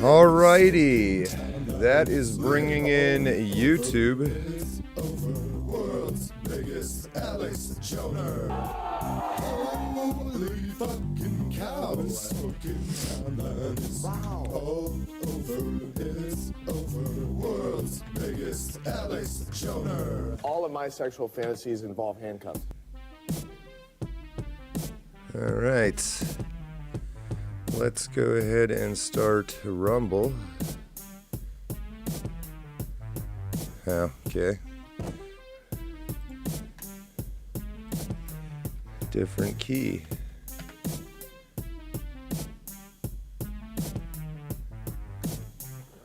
Alrighty, that is bringing in YouTube. Holy fucking cow, it's smoking time and it's all over. It's over, world's biggest Alex Joner. All of my sexual fantasies involve handcuffs. Alright, let's go ahead and start Rumble. Okay. Different key.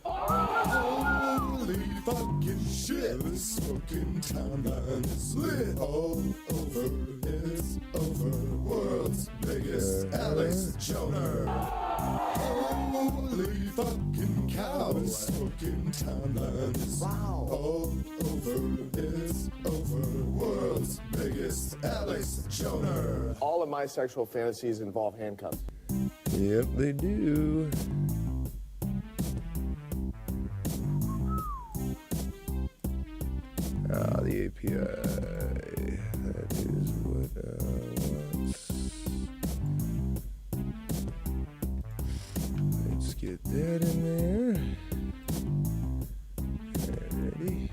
Holy fucking shit, the smoking time and it's lit all over. It's over, world's biggest Alex Joner. Holy fucking cow, the smoking time and it's all over. It's over, world's biggest Alex Joner. All of my sexual fantasies involve handcuffs. Yep, they do. The API. That is what wants. Let's get that in there. Ready.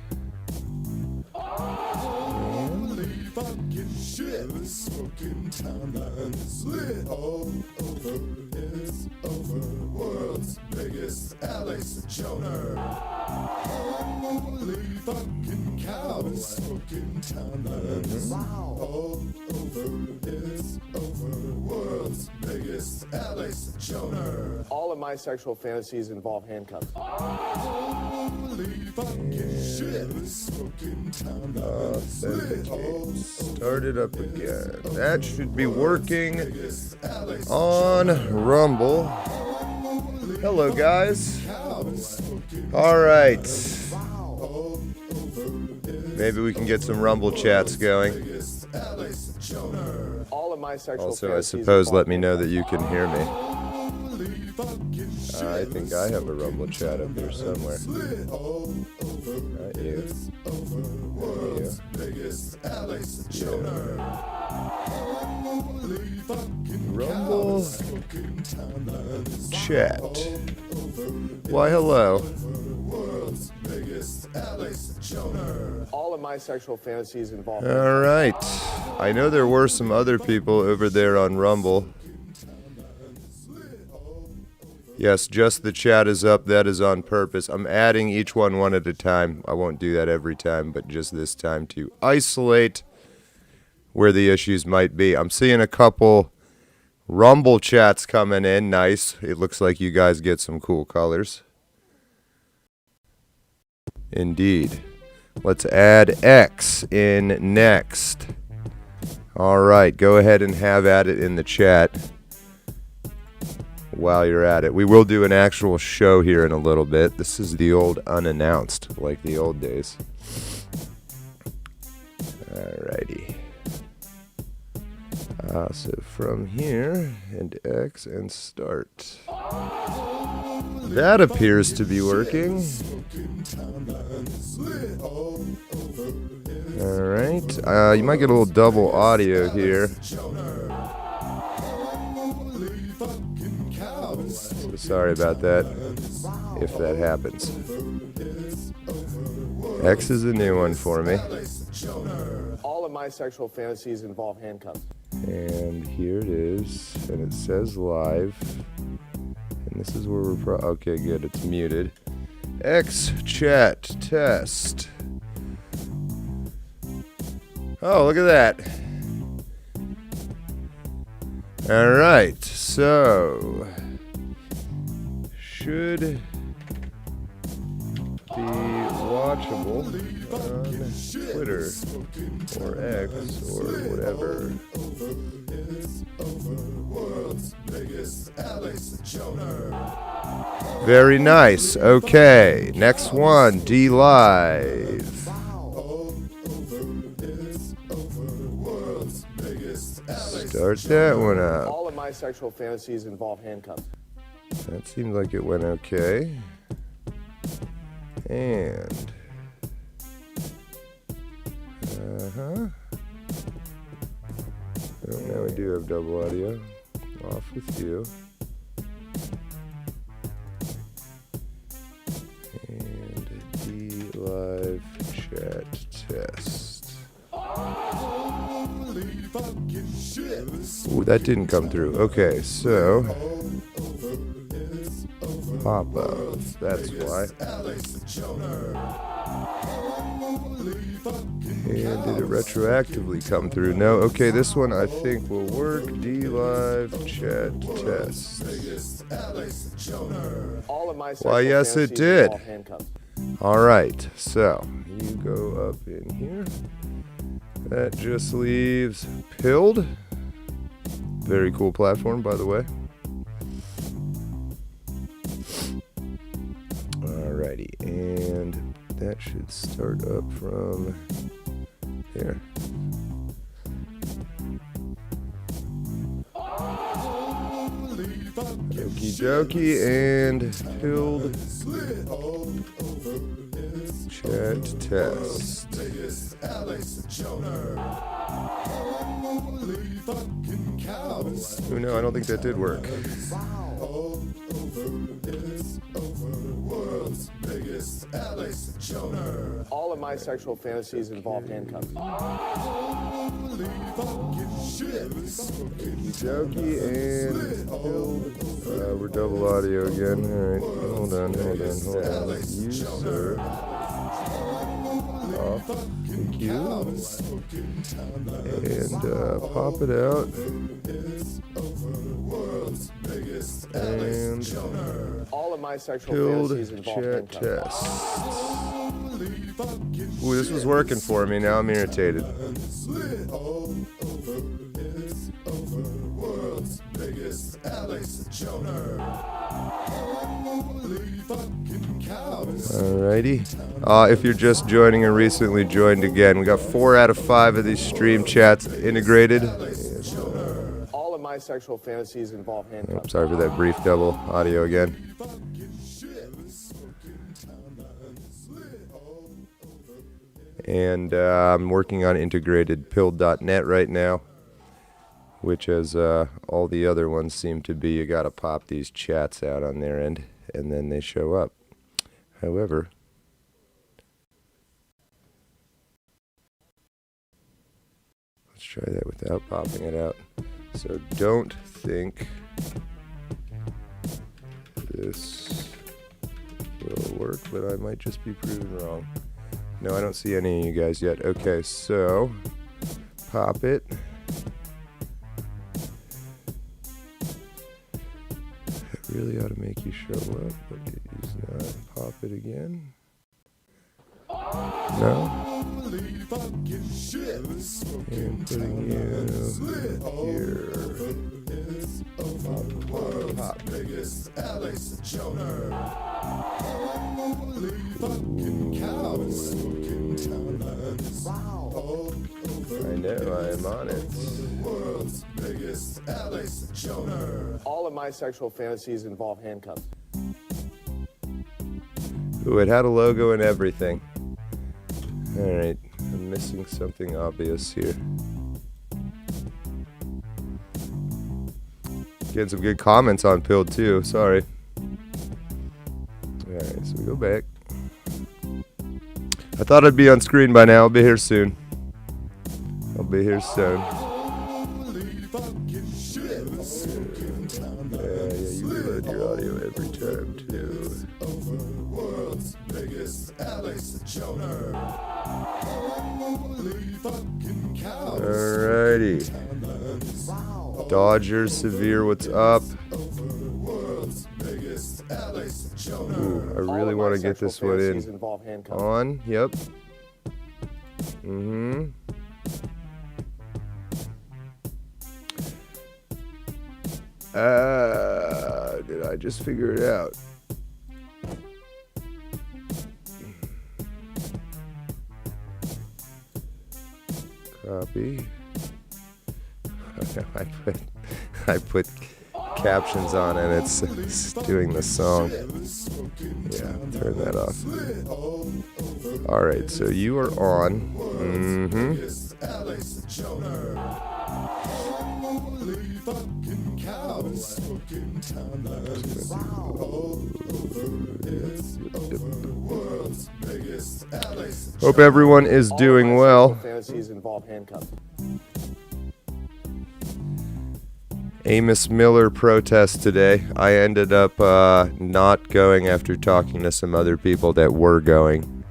Holy fucking shit, the smoking time and it's lit all over. It's over, world's biggest Alex Joner. Holy fucking cow, the smoking time and it's all over. It's over, world's biggest Alex Joner. All of my sexual fantasies involve handcuffs. Holy fucking shit, the smoking time and it's lit all over. Start it up again. That should be working on Rumble. Hello, guys. All right. Maybe we can get some Rumble chats going. Also, I suppose let me know that you can hear me. I think I have a Rumble chat up here somewhere. Not you. Rumble chat. Why, hello. All of my sexual fantasies involve. All right. I know there were some other people over there on Rumble. Yes, just the chat is up. That is on purpose. I'm adding each one at a time. I won't do that every time, but just this time to isolate where the issues might be. I'm seeing a couple Rumble chats coming in. Nice. It looks like you guys get some cool colors. Indeed. Let's add X in next. All right, go ahead and have at it in the chat while you're at it. We will do an actual show here in a little bit. This is the old Unannounced, like the old days. Alrighty. So from here, and X, and start. That appears to be working. Alright, you might get a little double audio here. So sorry about that, if that happens. X is a new one for me. All of my sexual fantasies involve handcuffs. And here it is, and it says live. And this is where we're okay, good, it's muted. X chat test. Oh, look at that. All right, so should be watchable on Twitter or X or whatever. Very nice. Okay, next one, DLYMBD. Start that one up. All of my sexual fantasies involve handcuffs. That seemed like it went okay. And oh, now we do have double audio. Off with you. And live chat test. Ooh, that didn't come through. Okay, so pop-ups, that's why. And did it retroactively come through? No. Okay, this one I think will work. D-Live chat test. Why, yes, it did. All right, so you go up in here. That just leaves Pilled. Very cool platform, by the way. Alrighty, and that should start up from here. Okie dokie, and Pilled chat test. Oh no, I don't think that did work. All of my sexual fantasies involve handcuffs. Jokey and Pilled. We're double audio again. Alright, hold on. User. Off. Thank you. And pop it out. And all of my sexual Pilled fantasies involve chat handcuffs. test. Ooh, this was working for me. Now I'm irritated. Alrighty. If you're just joining or recently joined again, we got 4 out of 5 of these stream chats integrated. All of my sexual fantasies involve handcuffs. Oh, sorry for that brief double audio again. And I'm working on integrated Pilled.net right now, which, as all the other ones seem to be, you gotta pop these chats out on their end, and then they show up. However, let's try that without popping it out. So don't think this will work, but I might just be proven wrong. No, I don't see any of you guys yet. Okay, so pop it. That really ought to make you show up, but it is not. Pop it again. No? And putting you here. Pop. I know, I am on it. All of my sexual fantasies involve handcuffs. Ooh, it had a logo and everything. Alright, I'm missing something obvious here. Getting some good comments on Pilled too, sorry. Alright, so we go back. I thought I'd be on screen by now. I'll be here soon. I'll be here soon. Yeah, you reload your audio every time too. Alrighty. Dodger Severe, what's up? Ooh, I really want to get this one in. On, yep. Did I just figure it out? Copy. I put captions on and it's doing the song. Yeah, turn that off. Alright, so you are on. Hope everyone is doing well. Fantasies involve handcuffs. Amos Miller protest today. I ended up not going after talking to some other people that were going.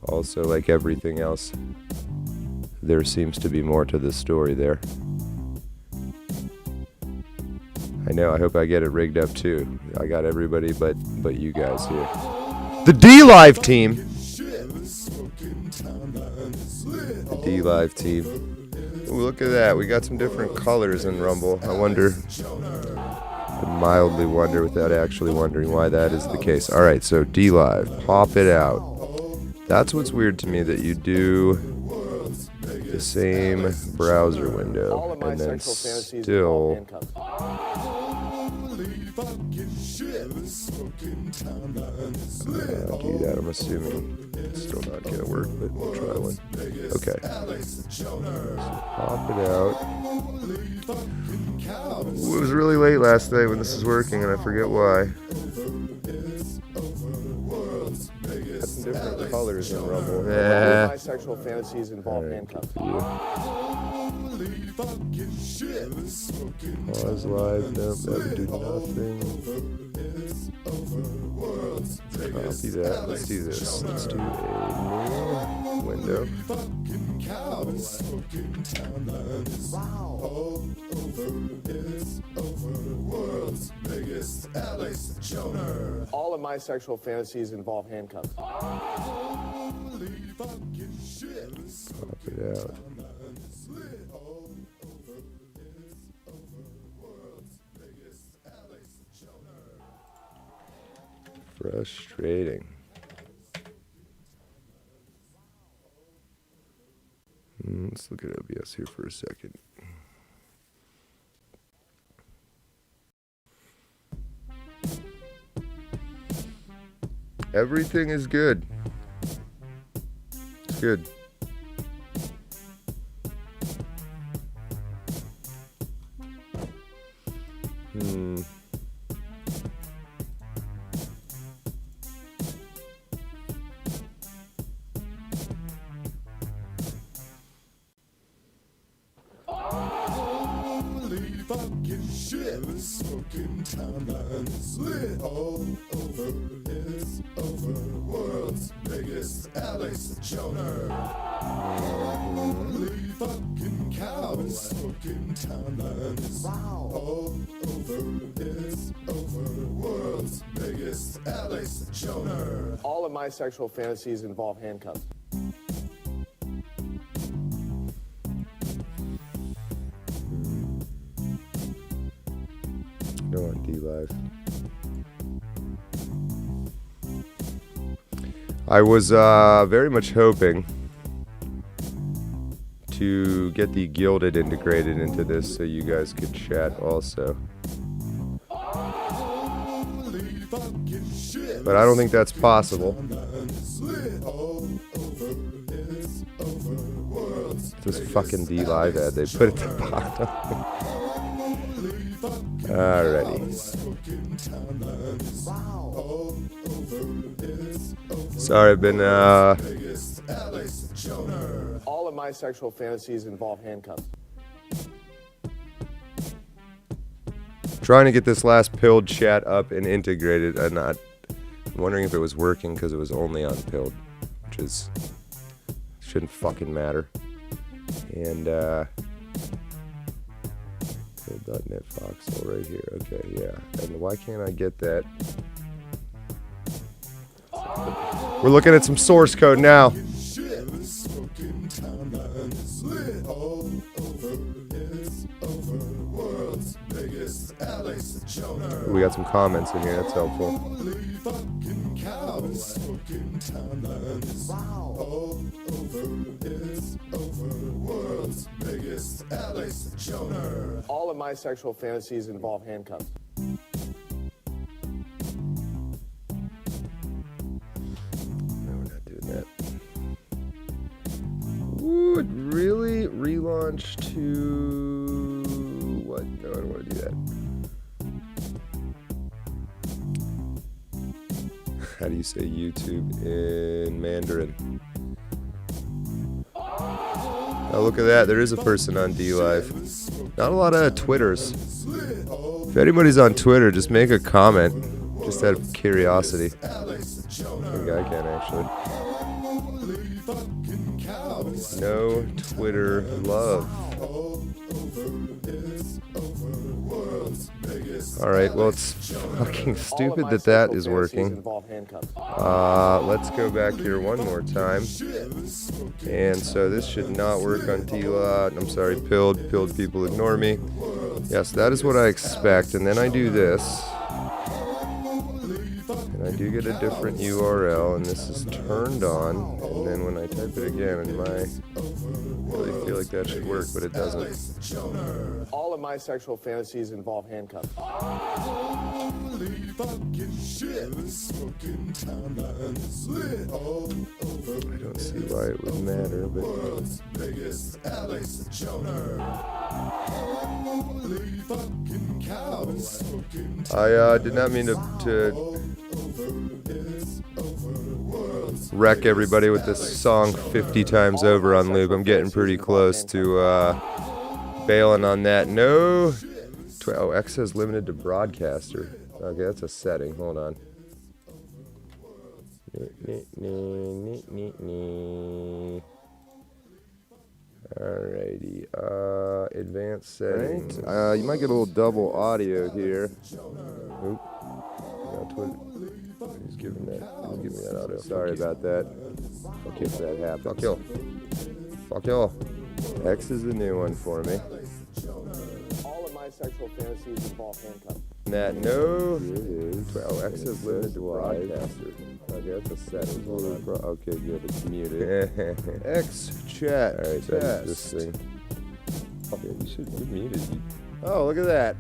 Also, like everything else, there seems to be more to the story there. I know, I hope I get it rigged up too. I got everybody but you guys here. The D-Live team! The D-Live team. Ooh, look at that. We got some different colors in Rumble. I mildly wonder without actually wondering why that is the case. Alright, so D-Live. Pop it out. That's what's weird to me, that you do the same browser window and then still do that. I'm assuming it's still not gonna work, but we'll try one. Okay, so pop it out. Ooh, it was really late last night when this is working and I forget why. Got some different colors in Rumble. All my sexual fantasies involve Alright, handcuffs. Pause live, nope, that would do nothing. Copy that, let's do this. Let's do a new window. All of my sexual fantasies involve handcuffs. Pop it out. Frustrating. Let's look at OBS here for a second. Everything is good. It's good. Fucking shit, smoking timelines lit all over. It's over. World's biggest Alex Joner. Holy fucking cow, smoking timelines all over. It's over. World's biggest Alex Joner. All of my sexual fantasies involve handcuffs. No on D-Live. I was very much hoping to get the Gilded integrated into this so you guys could chat also. But I don't think that's possible. This fucking D-Live ad, they put it at the bottom. Alrighty. Sorry, I've been All of my sexual fantasies involve handcuffs. trying to get this last pilled chat up and integrated. I'm wondering if it was working because it was only on pilled, which is shouldn't fucking matter. And .NET Foxhole right here. Okay, yeah. And why can't I get that? We're looking at some source code now. We got some comments in here. That's helpful. cows. Fucking timelines. Wow. All over, it's over. World's biggest Alex Joner. All of my sexual fantasies involve handcuffs. No, we're not doing that. Ooh, it really relaunched to what? No, I don't want to do that. How do you say YouTube in Mandarin? Oh, look at that. There is a person on DLive. Not a lot of Twitters. If anybody's on Twitter, just make a comment. Just out of curiosity. I think I can, actually. No Twitter love. Alright, well, it's fucking stupid that that is working. Let's go back here one more time. And so this should not work on T-Lot. I'm sorry, Pilled. Pilled people ignore me. Yes, that is what I expect. And then I do this. And I do get a different URL, and this is turned on. And then when I type it again, and I really feel like that should work, but it doesn't. All of my sexual fantasies involve handcuffs. Holy fucking shit. Fucking timelines. Lit all over. I don't see why it would matter, but World's biggest Alex Joner. Holy fucking cows. Fucking I did not mean to wreck everybody with this song 50 times over on loop. I'm getting pretty close to bailing on that. No. Oh, X says limited to broadcaster. Okay, that's a setting. Hold on. Alrighty. Advanced settings. You might get a little double audio here. Oop. No, Twitter. He's giving me that audio. Sorry about that. Okay, if that happens. Fuck y'all. Fuck y'all. X is the new one for me. All of my sexual fantasies involve handcuffs. That no. Here it is. Oh, X is limited to broadcaster. Okay, that's a setting. Hold on. Okay, good. It's muted. X chat. All right, that is this thing. Yeah, you're muted. Oh, look at that.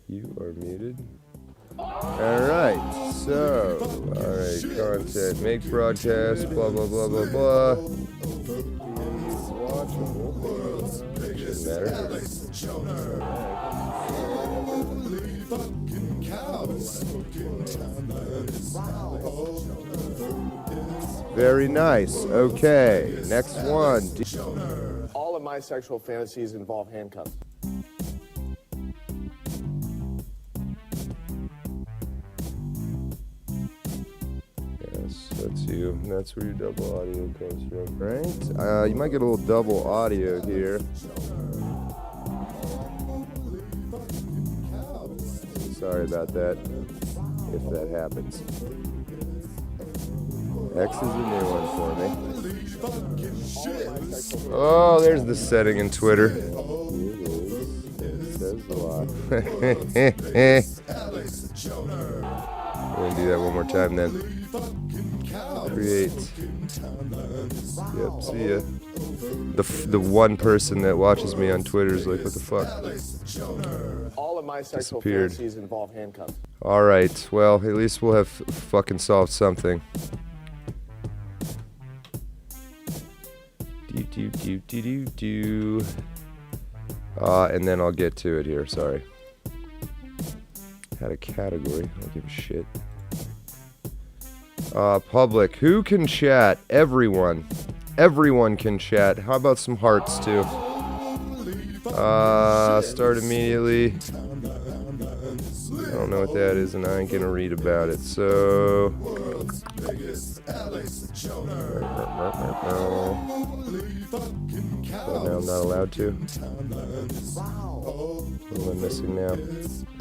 You are muted. Alright, so, content, make broadcast, blah, blah, blah, blah, blah. Shouldn't matter. Very nice. Okay, next one. All of my sexual fantasies involve handcuffs. That's you. That's where your double audio comes from, right? You might get a little double audio here. Sorry about that, if that happens. X is a new one for me. Oh, there's the setting in Twitter. Here it is. It says a lot. We're gonna do that one more time then. Create. Yep, see ya. The one person that watches me on Twitter is like, what the fuck? All of my sexual Disappeared. fantasies involve handcuffs. Alright, well, at least we'll have fucking solved something. And then I'll get to it here, sorry. Had a category, I don't give a shit. Public, who can chat? Everyone. Everyone can chat. How about some hearts too? Start immediately. I don't know what that is and I ain't gonna read about it, so... But now I'm not allowed to. What am I missing now?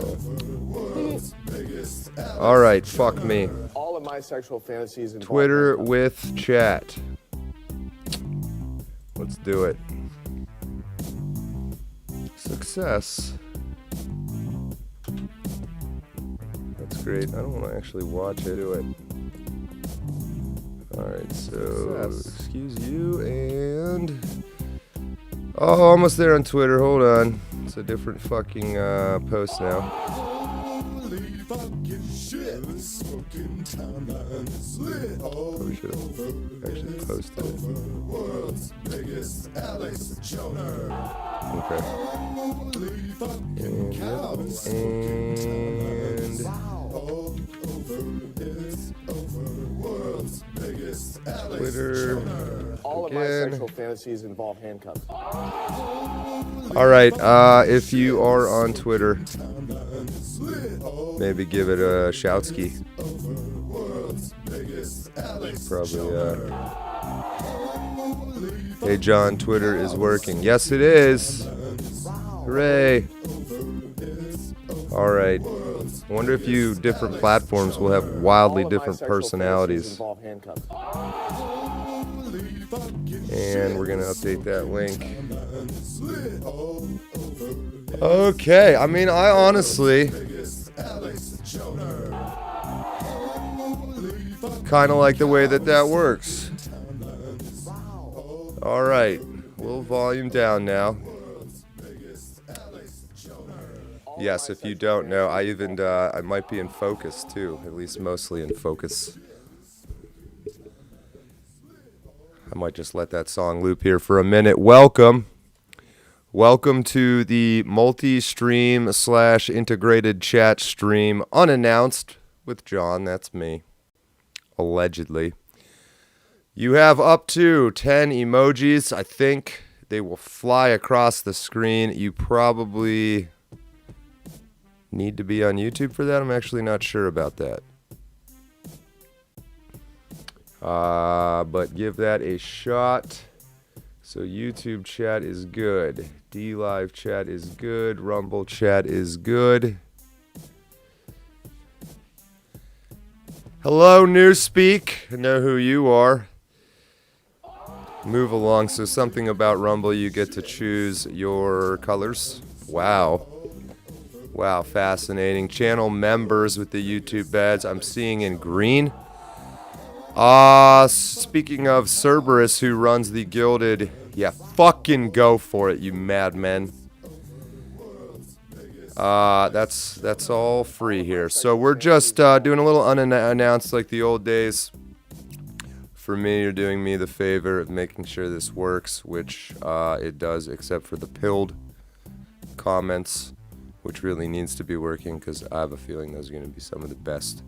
Oh. Alright, fuck me. All of my sexual fantasies involve Twitter handcuffs. with chat. Let's do it. Success. That's great. I don't want to actually watch it. Do it. Alright, so excuse you and oh, almost there on Twitter. Hold on. It's a different fucking post now. Holy fucking shit. Smoking timelines lit all Probably should have actually posted it. world's biggest Alex Joner. Okay. Holy fucking And, cows. Smoking timelines and all over. It's over. World's biggest Alex Twitter. Joner. All of my Again. sexual fantasies involve handcuffs. Alright, if you are on Twitter, Timelines lit all maybe give it a shoutski. over. World's biggest Alex Probably, Hey John, Twitter is working. Yes, it is. Hooray. Alright. I wonder if you different platforms will have wildly All of my different sexual personalities. fantasies involve handcuffs. And we're going to update that link. Okay, I mean, I honestly kind of like the way that works. Alright, a little volume down now. Yes, if you don't know, I might be in focus too, at least mostly in focus. I might just let that song loop here for a minute. Welcome to the multi-stream / integrated chat stream, Unannounced, with John, that's me, allegedly. You have up to 10 emojis. I think they will fly across the screen. You probably need to be on YouTube for that. I'm actually not sure about that. But give that a shot. So YouTube chat is good. DLive chat is good. Rumble chat is good. Hello, Newspeak. I know who you are. Move along. So something about Rumble, you get to choose your colors. Wow. Wow, fascinating. Channel members with the YouTube badge I'm seeing in green. Speaking of Cerberus, who runs the Gilded, yeah, fucking go for it, you madmen. That's all free here. So we're just doing a little unannounced like the old days. For me, you're doing me the favor of making sure this works, which it does, except for the pilled comments, which really needs to be working because I have a feeling those are going to be some of the best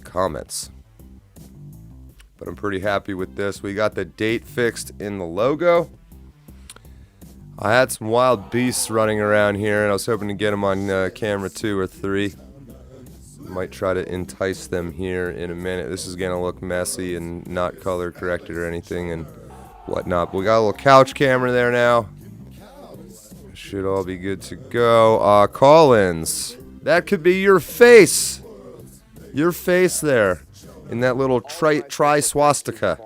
comments. But I'm pretty happy with this. We got the date fixed in the logo. I had some wild beasts running around here, and I was hoping to get them on camera 2 or 3. Might try to entice them here in a minute. This is going to look messy and not color corrected or anything and whatnot. But we got a little couch camera there now. Should all be good to go. Call-ins. That could be your face. Your face there. In that little tri swastika.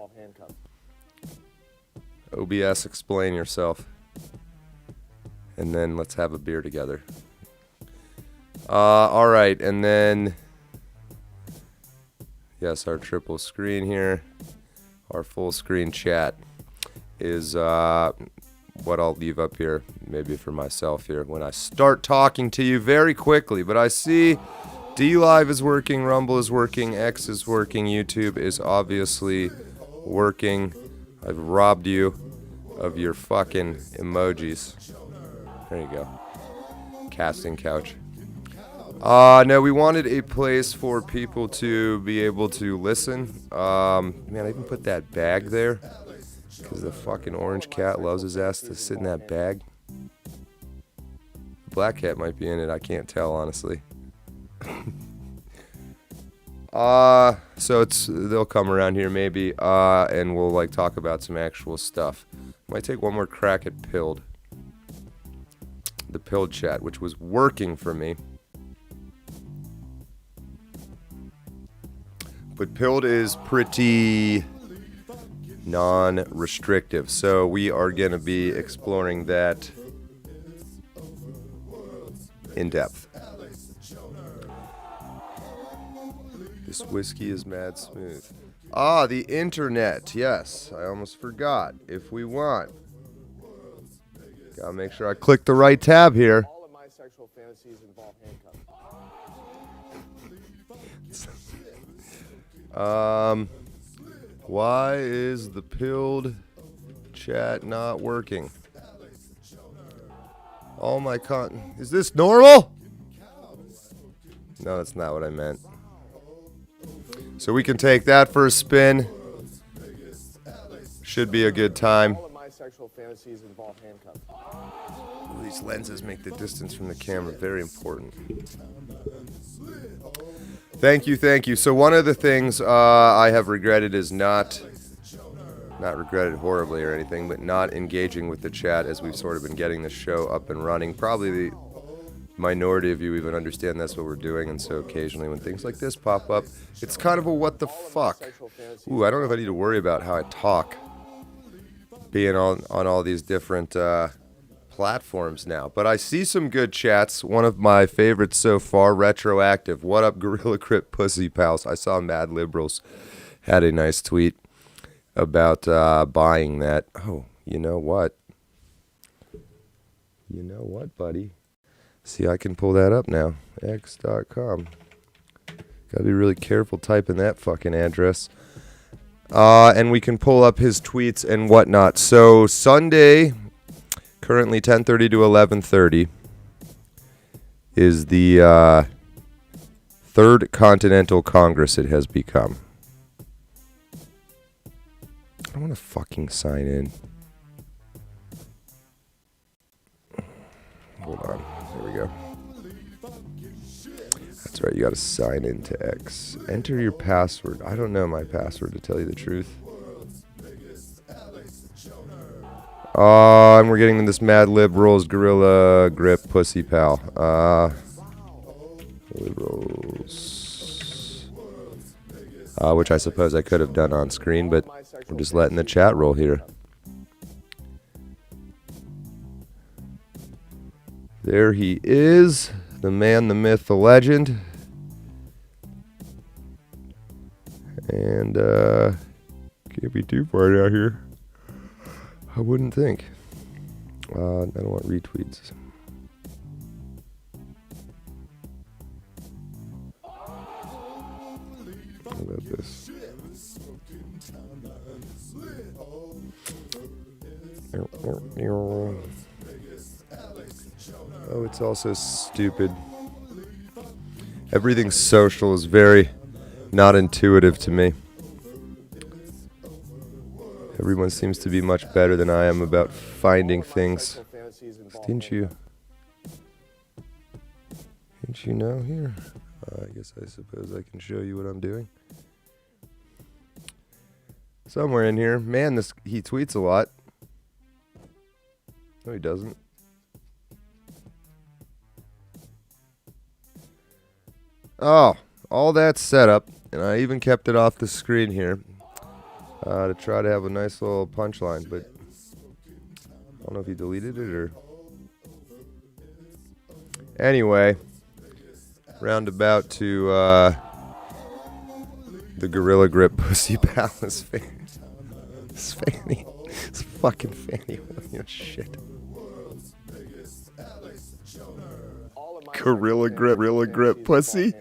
OBS, explain yourself. And then let's have a beer together. Alright, and then yes, our triple screen here. Our full screen chat is what I'll leave up here, maybe for myself here when I start talking to you very quickly. But I see DLive is working, Rumble is working, X is working, YouTube is obviously working. I've robbed you of your fucking emojis. There you go. Casting couch. No, we wanted a place for people to be able to listen. Man, I even put that bag there because the fucking orange cat loves his ass to sit in that bag. Black cat might be in it, I can't tell, honestly. So they'll come around here maybe, and we'll like talk about some actual stuff. Might take one more crack at Pilled. The Pilled chat, which was working for me. But Pilled is pretty non-restrictive, so we are going to be exploring that in depth. This whiskey is mad smooth. Ah, the internet. Yes, I almost forgot. If we want. Gotta make sure I click the right tab here. All of my sexual fantasies involve handcuffs. Why is the pilled chat not working? All my is this normal? No, that's not what I meant. So we can take that for a spin. Should be a good time. All of my sexual fantasies involve handcuffs. These lenses make the distance from the camera very important. Thank you, thank you. So one of the things I have regretted is not regretted horribly or anything, but not engaging with the chat as we've sort of been getting the show up and running. Probably the minority of you even understand that's what we're doing, and so occasionally when things like this pop up, it's kind of a what the fuck. Ooh, I don't know if I need to worry about how I talk being on all these different platforms now. But I see some good chats. One of my favorites so far, Retroactive. What up, Gorilla Grip Pussy Pals? I saw Mad Liberals had a nice tweet about buying that. Oh, you know what? You know what, buddy? See, I can pull that up now. X.com. Gotta be really careful typing that fucking address. And we can pull up his tweets and whatnot. So, Sunday, currently 10:30 to 11:30, is the Third Continental Congress it has become. I want to fucking sign in. Hold on. There we go. That's right. You got to sign into X. Enter your password. I don't know my password, to tell you the truth. And we're getting this Mad Liberals Gorilla Grip Pussy Pal. Liberals. Which I suppose I could have done on screen, but I'm just letting the chat roll here. There he is, the man, the myth, the legend. And can't be too far out here, I wouldn't think. I don't want retweets. How about this? Oh, it's also stupid. Everything social is very not intuitive to me. Everyone seems to be much better than I am about finding things. Didn't you know here? I guess I suppose I can show you what I'm doing. Somewhere in here. Man, he tweets a lot. No, he doesn't. Oh, all that set up, and I even kept it off the screen here to try to have a nice little punchline, but I don't know if he deleted it or... Anyway, roundabout to the Gorilla Grip Pussy Palace fan. It's Fanny. It's fucking Fanny. Shit. Gorilla Grip Pussy.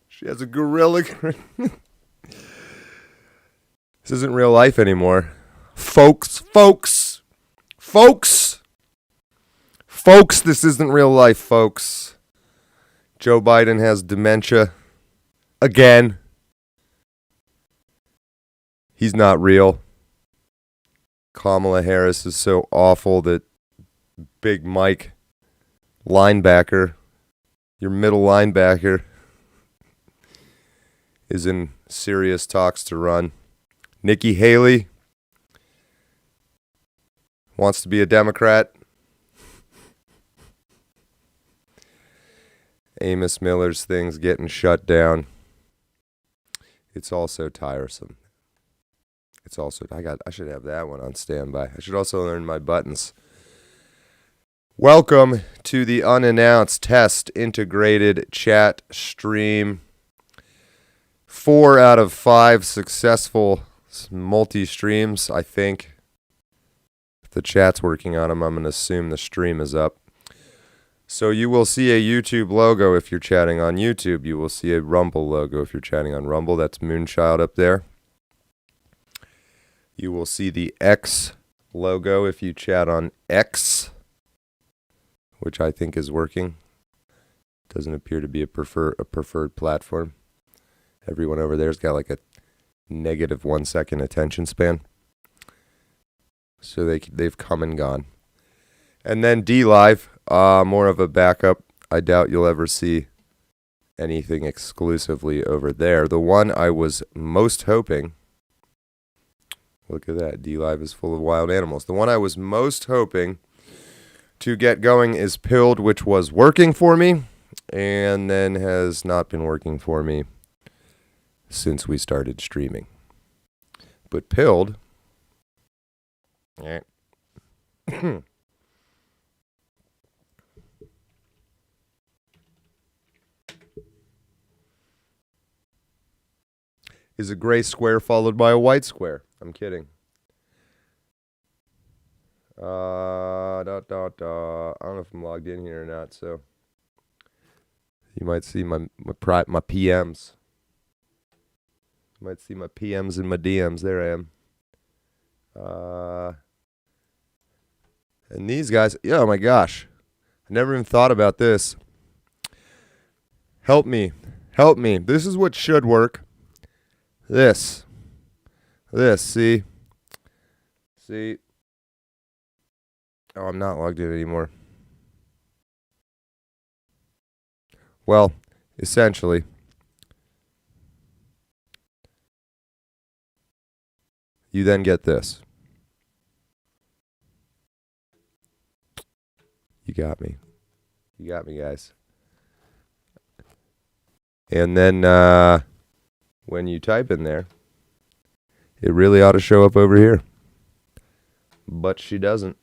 She has a Gorilla Grip. This isn't real life anymore. Folks, this isn't real life, folks. Joe Biden has dementia. Again. He's not real. Kamala Harris is so awful that Big Mike, linebacker, your middle linebacker, is in serious talks to run. Nikki Haley wants to be a Democrat. Amos Miller's thing's getting shut down. It's also tiresome. I should have that one on standby. I should also learn my buttons. Welcome to the Unannounced Test Integrated Chat Stream 4 out of 5 successful multi-streams, I think. If the chat's working on them, I'm going to assume the stream is up. So you will see a YouTube logo if you're chatting on YouTube. You will see a Rumble logo if you're chatting on Rumble. That's Moonchild up there. You will see the X logo if you chat on X, which I think is working. Doesn't appear to be a preferred platform. Everyone over there's got like a negative 1 second attention span. So they've come and gone. And then DLive, more of a backup. I doubt you'll ever see anything exclusively over there. The one I was most hoping, look at that, DLive is full of wild animals. The one I was most hoping to get going is Pilled, which was working for me, and then has not been working for me since we started streaming. But Pilled, is a gray square followed by a white square. I'm kidding. I don't know if I'm logged in here or not, so you might see my PMs. You might see my PMs and my DMs. There I am. And these guys, oh my gosh, I never even thought about this. Help me. Help me. This is what should work. This, see? See? Oh, I'm not logged in anymore. Well, essentially, you then get this. You got me. You got me, guys. And then, when you type in there, it really ought to show up over here. But she doesn't.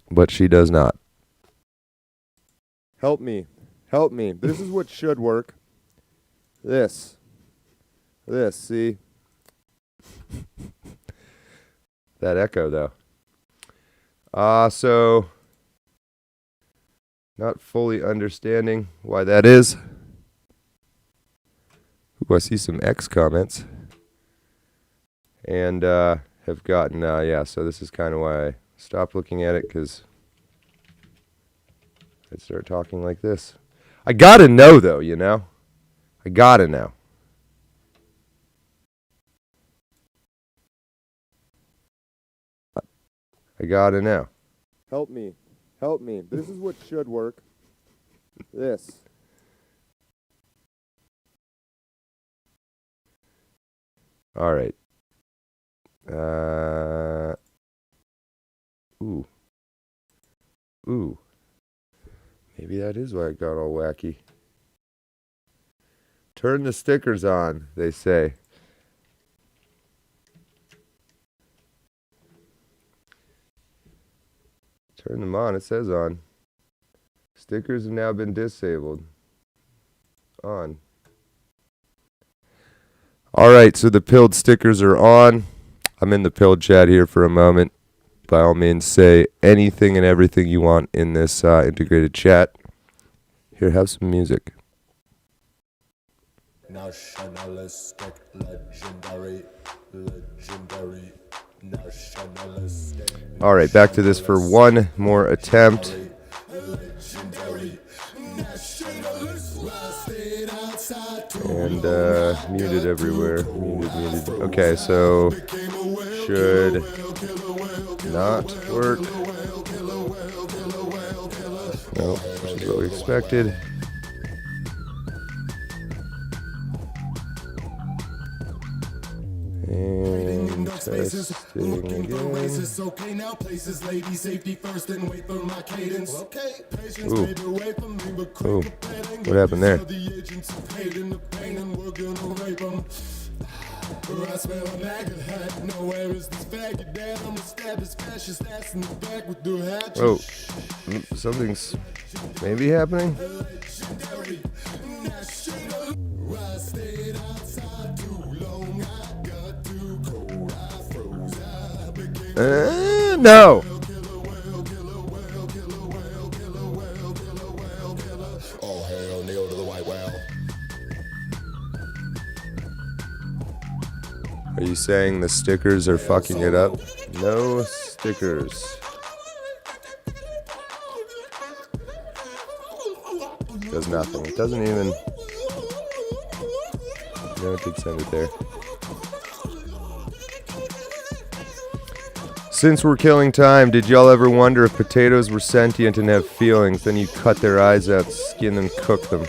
But she does not. Help me. Help me. This is what should work. This, see? That echo, though. So, not fully understanding why that is. Ooh, I see some X comments. And have gotten, yeah, so this is kind of why I stopped looking at it, because I'd start talking like this. I gotta know, though, you know? I gotta know. I gotta know. Help me. Help me. This is what should work. This. All right. Ooh. Maybe that is why it got all wacky. Turn the stickers on, they say. Turn them on, it says on. Stickers have now been disabled. On. Alright, so the Pilled stickers are on. I'm in the Pilled chat here for a moment. By all means, say anything and everything you want in this integrated chat. Here, have some music. Nationalistic, legendary. Nationalistic. Alright, back to this for one more attempt. And muted everywhere. Muted. Okay, so should not work. No, which is what we expected. And testing again. Okay, now places, lady, safety first and wait for my cadence. Okay, patience may be away from me, but what happened there? The agents who paid in the pain and we're gonna rape them. I smell a maggot hat. No, where is this faggot dad? I'm gonna stab his fascist ass in the back with the hatchet. Oh, something's maybe happening. No. Oh, hell, kneel to the white whale. Are you saying the stickers are fucking it up? No stickers. Does nothing. It doesn't even... No, it did send it there. Since we're killing time, did y'all ever wonder if potatoes were sentient and have feelings? Then you cut their eyes out, skin them, cook them.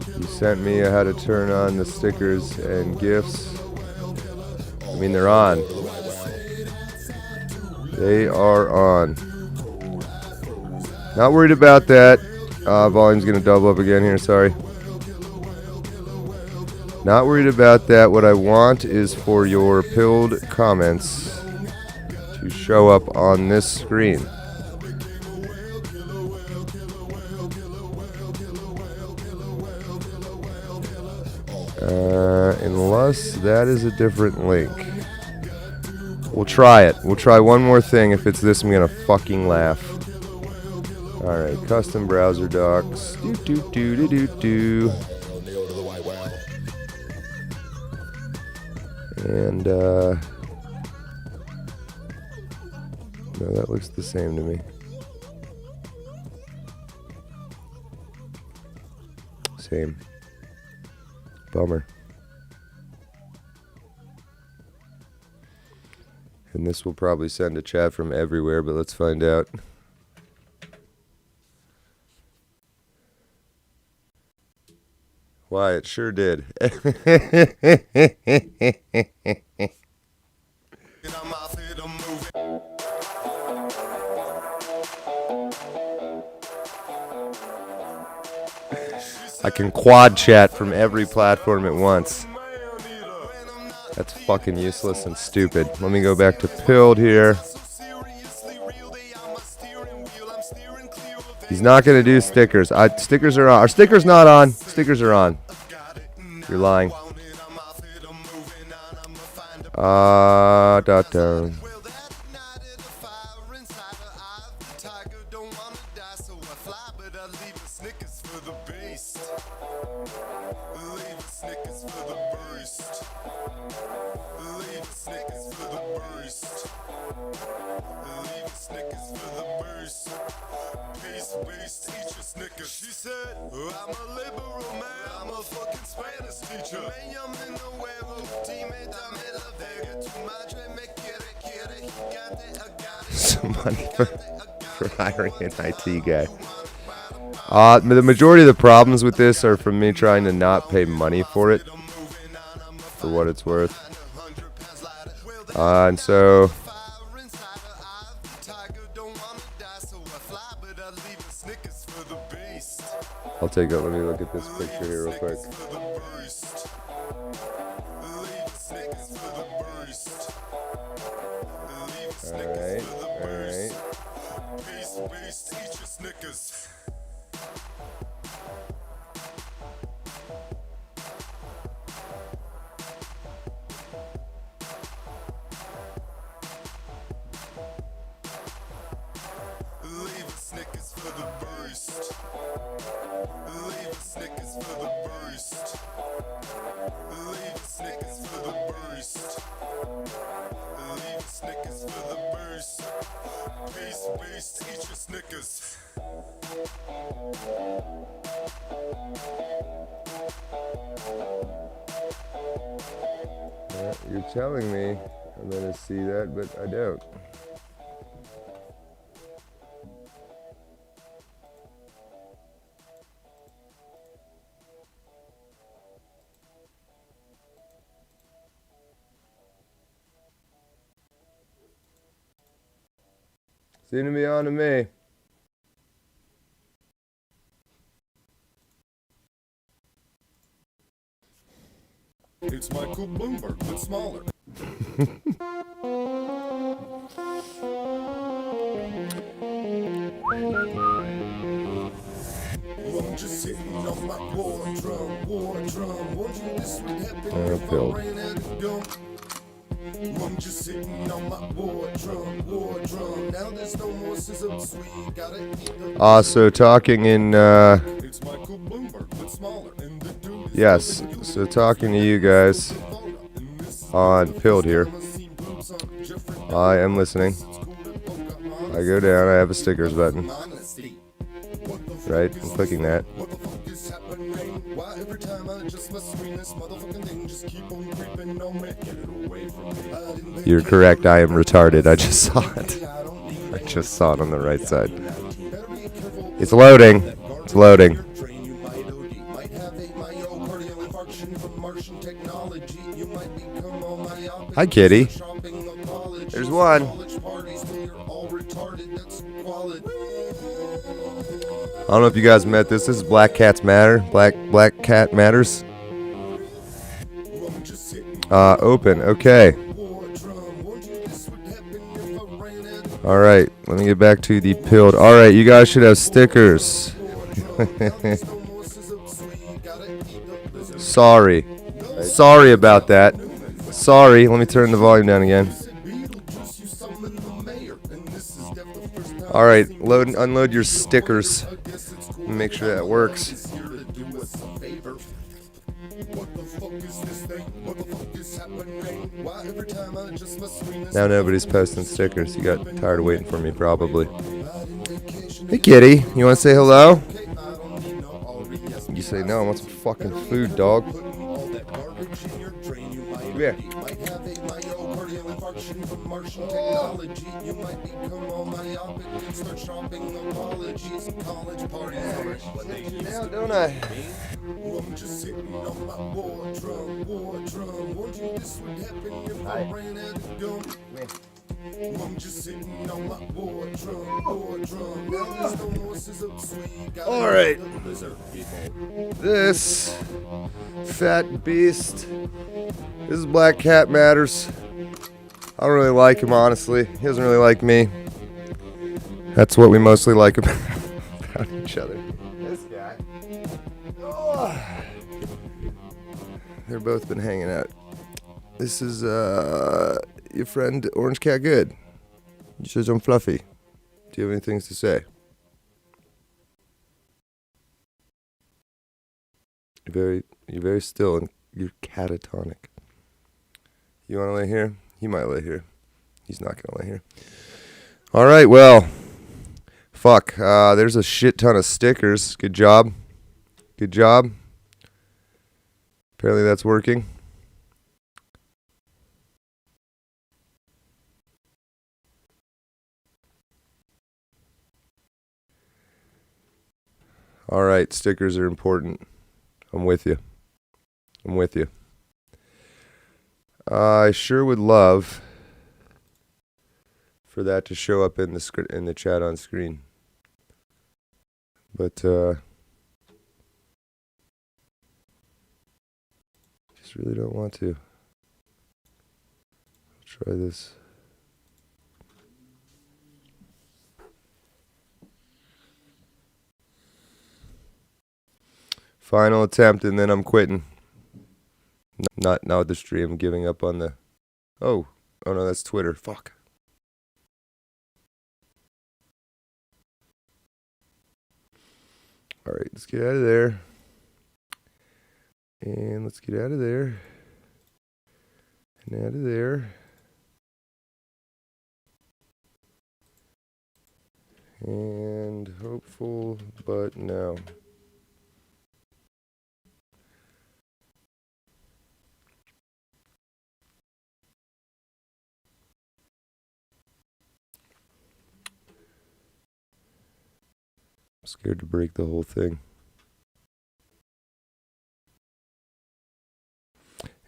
You sent me how to turn on the stickers and gifts. I mean, they're on. They are on. Not worried about that. Volume's going to double up again here, sorry. Not worried about that. What I want is for your pilled comments to show up on this screen. Unless that is a different link. We'll try it. We'll try one more thing. If it's this, I'm going to fucking laugh. Alright, custom browser docs. And, no, that looks the same to me. Same. Bummer. And this will probably send a chat from everywhere, but let's find out. Why, it sure did. I can quad chat from every platform at once. That's fucking useless and stupid. Let me go back to pilled here. He's not going to do stickers. Stickers are on. Are stickers not on? Stickers are on. You're lying. She said, I'm a liberal man, I'm a fucking Spanish teacher. Some money for hiring an IT guy. The majority of the problems with this are from me trying to not pay money for it, for what it's worth. And so... I'll take a, let me look at this picture here real quick. Alright, alright. You're telling me I'm gonna see that, but I don't. Seem to be on to me. It's Michael Bloomberg, but smaller. Pilled. I'm just sitting on my war drum. Now there's no more sizzle sweet. Gotta eat the Also talking in, It's Michael Bloomberg, but smaller. And the dude is yes, so talking to you guys on Pilled here. I am listening. I go down, I have a stickers button. Right, I'm clicking that. what the fuck is happening? Why every time I adjust my screen, this motherfucking thing just keep on creeping on me? Get it away from me. I didn't You're correct, I am retarded. I just saw it. I just saw it on the right side. It's loading. It's loading. train, you might OD, might have a myocardial infarction from Martian technology. You might become all myopic. Hi, kitty. Shopping apologies, There's one. college parties till you're all retarded. That's quality. I don't know if you guys met this. This is Black Cats Matter. Black Cat Matters. I'm just sitting Open. Okay. war drum. Warned you this would happen if I ran out of All right. Let me get back to the Pilled. All right. You guys should have stickers. no more sizzle sweet. Gotta eat the lizard. Sorry. Sorry about that. Sorry. Let me turn the volume down again. Beetlejuice, you summon the mayor, and this is definitely the first time. All right. Load and unload your stickers. I guess it's cool. Make sure that works. It's here to do us a favor. What the fuck is this thing? What the fuck is happening? Why every time I adjust my screen, Now nobody's posting stickers. You got tired of waiting for me, probably. Hey, kitty. You want to say hello? You say no. I want some fucking food, dog. all that garbage in your drain, you might Yeah. might have a myocardial infarction from Martian technology. You might become all myopic and start shopping apologies. College parties are what they used Now, to don't I? I'm just sitting on my war drum. Warned you this would happen if I ran out of gum. I'm just sitting on my war drum. Now there's no more sizzle sweet. Gotta All right. eat the lizard people. This fat beast. This is Black Cat Matters. I don't really like him, honestly. He doesn't really like me. That's what we mostly like about each other. This guy. Oh. They've both been hanging out. This is your friend Orange Cat Good. He says I'm fluffy. Do you have any things to say? You're very still and you're catatonic. You want to lay here? He might lay here. He's not going to lay here. All right, well, fuck. There's a shit ton of stickers. Good job. Good job. Apparently that's working. All right, stickers are important. I'm with you. I'm with you. I sure would love for that to show up in the chat on screen. But just really don't want to. Try this. Final attempt, and then I'm quitting. Not with the stream. I'm giving up on the. Oh no, that's Twitter. Fuck. All right, let's get out of there. And let's get out of there. And out of there. And hopeful, but no. I'm scared to break the whole thing.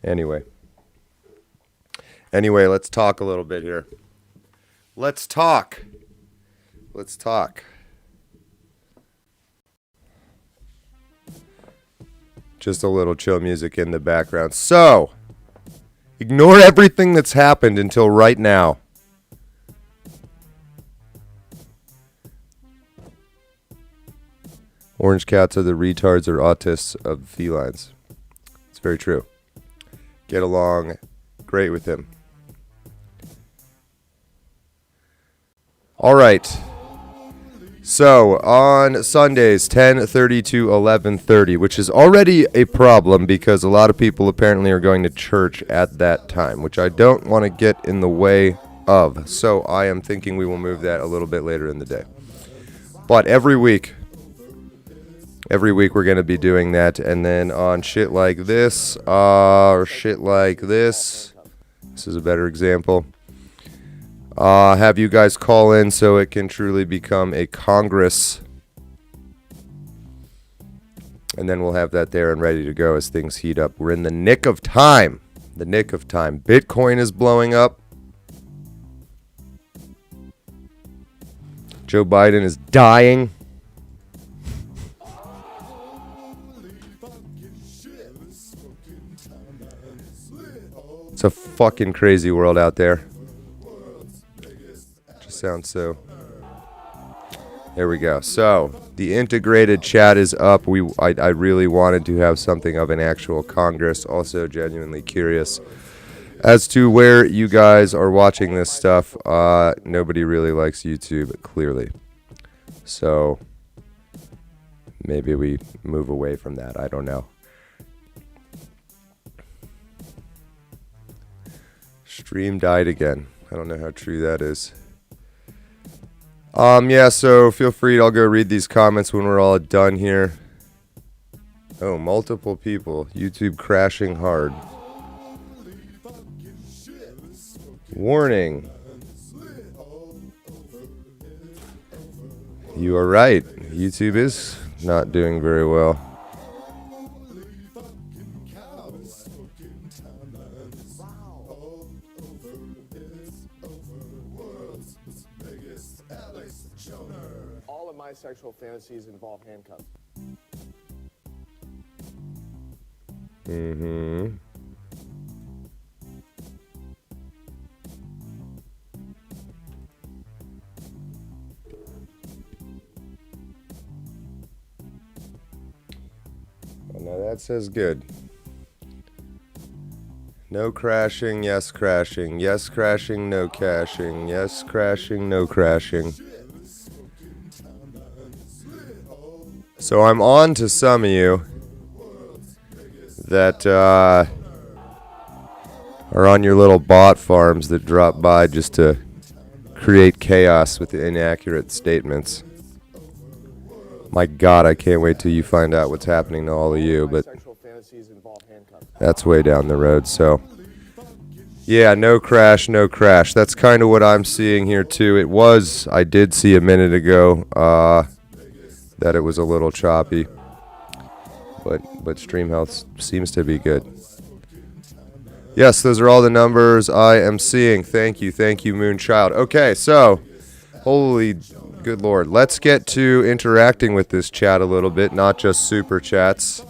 Anyway, let's talk a little bit here. Let's talk. Just a little chill music in the background. So, ignore everything that's happened until right now. Orange cats are the retards or autists of felines. It's very true. Get along great with him. All right. So on Sundays, 10:30 to 11:30, which is already a problem because a lot of people apparently are going to church at that time, which I don't want to get in the way of. So I am thinking we will move that a little bit later in the day. But every week we're going to be doing that. And then on shit like this, or shit like this is a better example. Have you guys call in so it can truly become a Congress. And then we'll have that there and ready to go as things heat up. We're in the nick of time. The nick of time. Bitcoin is blowing up. Joe Biden is dying. It's a fucking crazy world out there. Just sounds so. There we go. So the integrated chat is up. I really wanted to have something of an actual Congress. Also genuinely curious as to where you guys are watching this stuff. Nobody really likes YouTube, clearly. So maybe we move away from that. I don't know. Stream died again. I don't know how true that is. Yeah, so feel free. I'll go read these comments when we're all done here. Oh, multiple people. YouTube crashing hard. Warning. You are right. YouTube is not doing very well. All of my sexual fantasies involve handcuffs. Mm-hmm. Well, now that says good. No crashing, yes crashing. Yes crashing, no caching. Yes crashing, no crashing. So I'm on to some of you that are on your little bot farms that drop by just to create chaos with inaccurate statements. My God, I can't wait till you find out what's happening to all of you, but that's way down the road. So yeah, no crash, no crash. That's kind of what I'm seeing here too. I did see a minute ago that it was a little choppy, but stream health seems to be good. Yes, those are all the numbers I am seeing. Thank you, Moonchild. Okay, so holy good Lord, let's get to interacting with this chat a little bit, not just super chats.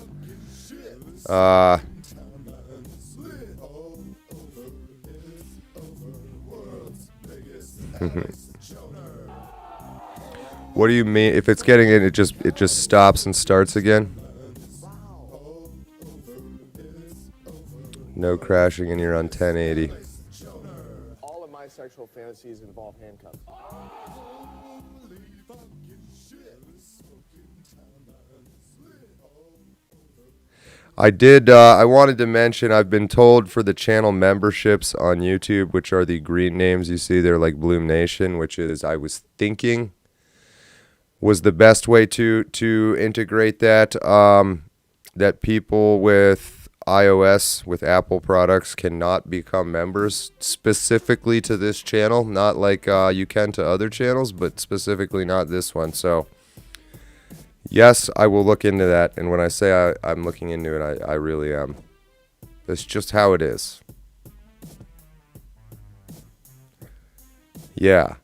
What do you mean? If it's getting in, it just stops and starts again? No crashing and you're on 1080. All of my sexual fantasies involve handcuffs. I wanted to mention, I've been told for the channel memberships on YouTube, which are the green names you see there, like Bloom Nation, which is, I was thinking, was the best way to integrate that, that people with iOS, with Apple products, cannot become members specifically to this channel. Not like you can to other channels, but specifically not this one. So yes, I will look into that. And when I say I'm looking into it, I really am. That's just how it is. Yeah.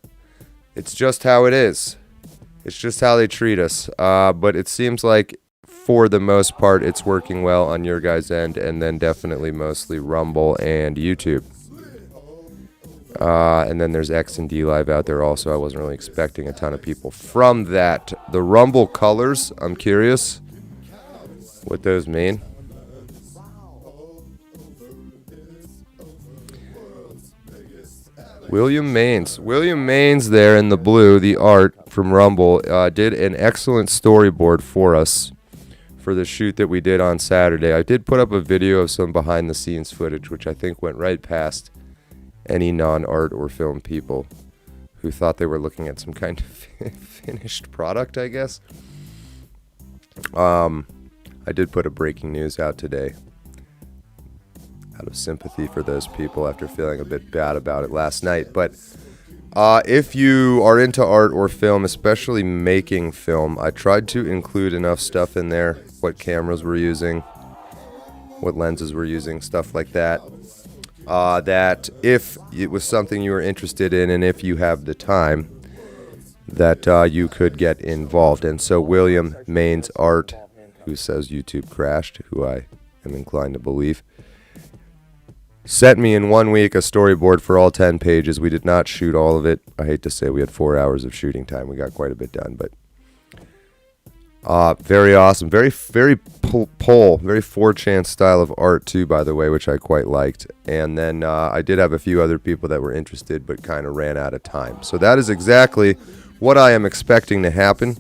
It's just how it is. It's just how they treat us. But it seems like, for the most part, it's working well on your guys' end, and then definitely mostly Rumble and YouTube. And then there's X and D Live out there also. I wasn't really expecting a ton of people from that. The Rumble colors, I'm curious what those mean. William Maines there in the blue, the art from Rumble, did an excellent storyboard for us for the shoot that we did on Saturday. I did put up a video of some behind the scenes footage, which I think went right past any non-art or film people who thought they were looking at some kind of finished product, I guess. I did put a breaking news out today out of sympathy for those people after feeling a bit bad about it last night. But if you are into art or film, especially making film, I tried to include enough stuff in there, what cameras we're using, what lenses we're using, stuff like that, that if it was something you were interested in and if you have the time, that you could get involved. And so William Maines Art, who says YouTube crashed, who I am inclined to believe, sent me in 1 week a storyboard for all 10 pages. We did not shoot all of it. I hate to say we had 4 hours of shooting time. We got quite a bit done, but very awesome. Very very 4chan style of art too, by the way, which I quite liked. And then I did have a few other people that were interested, but kind of ran out of time. So that is exactly what I am expecting to happen.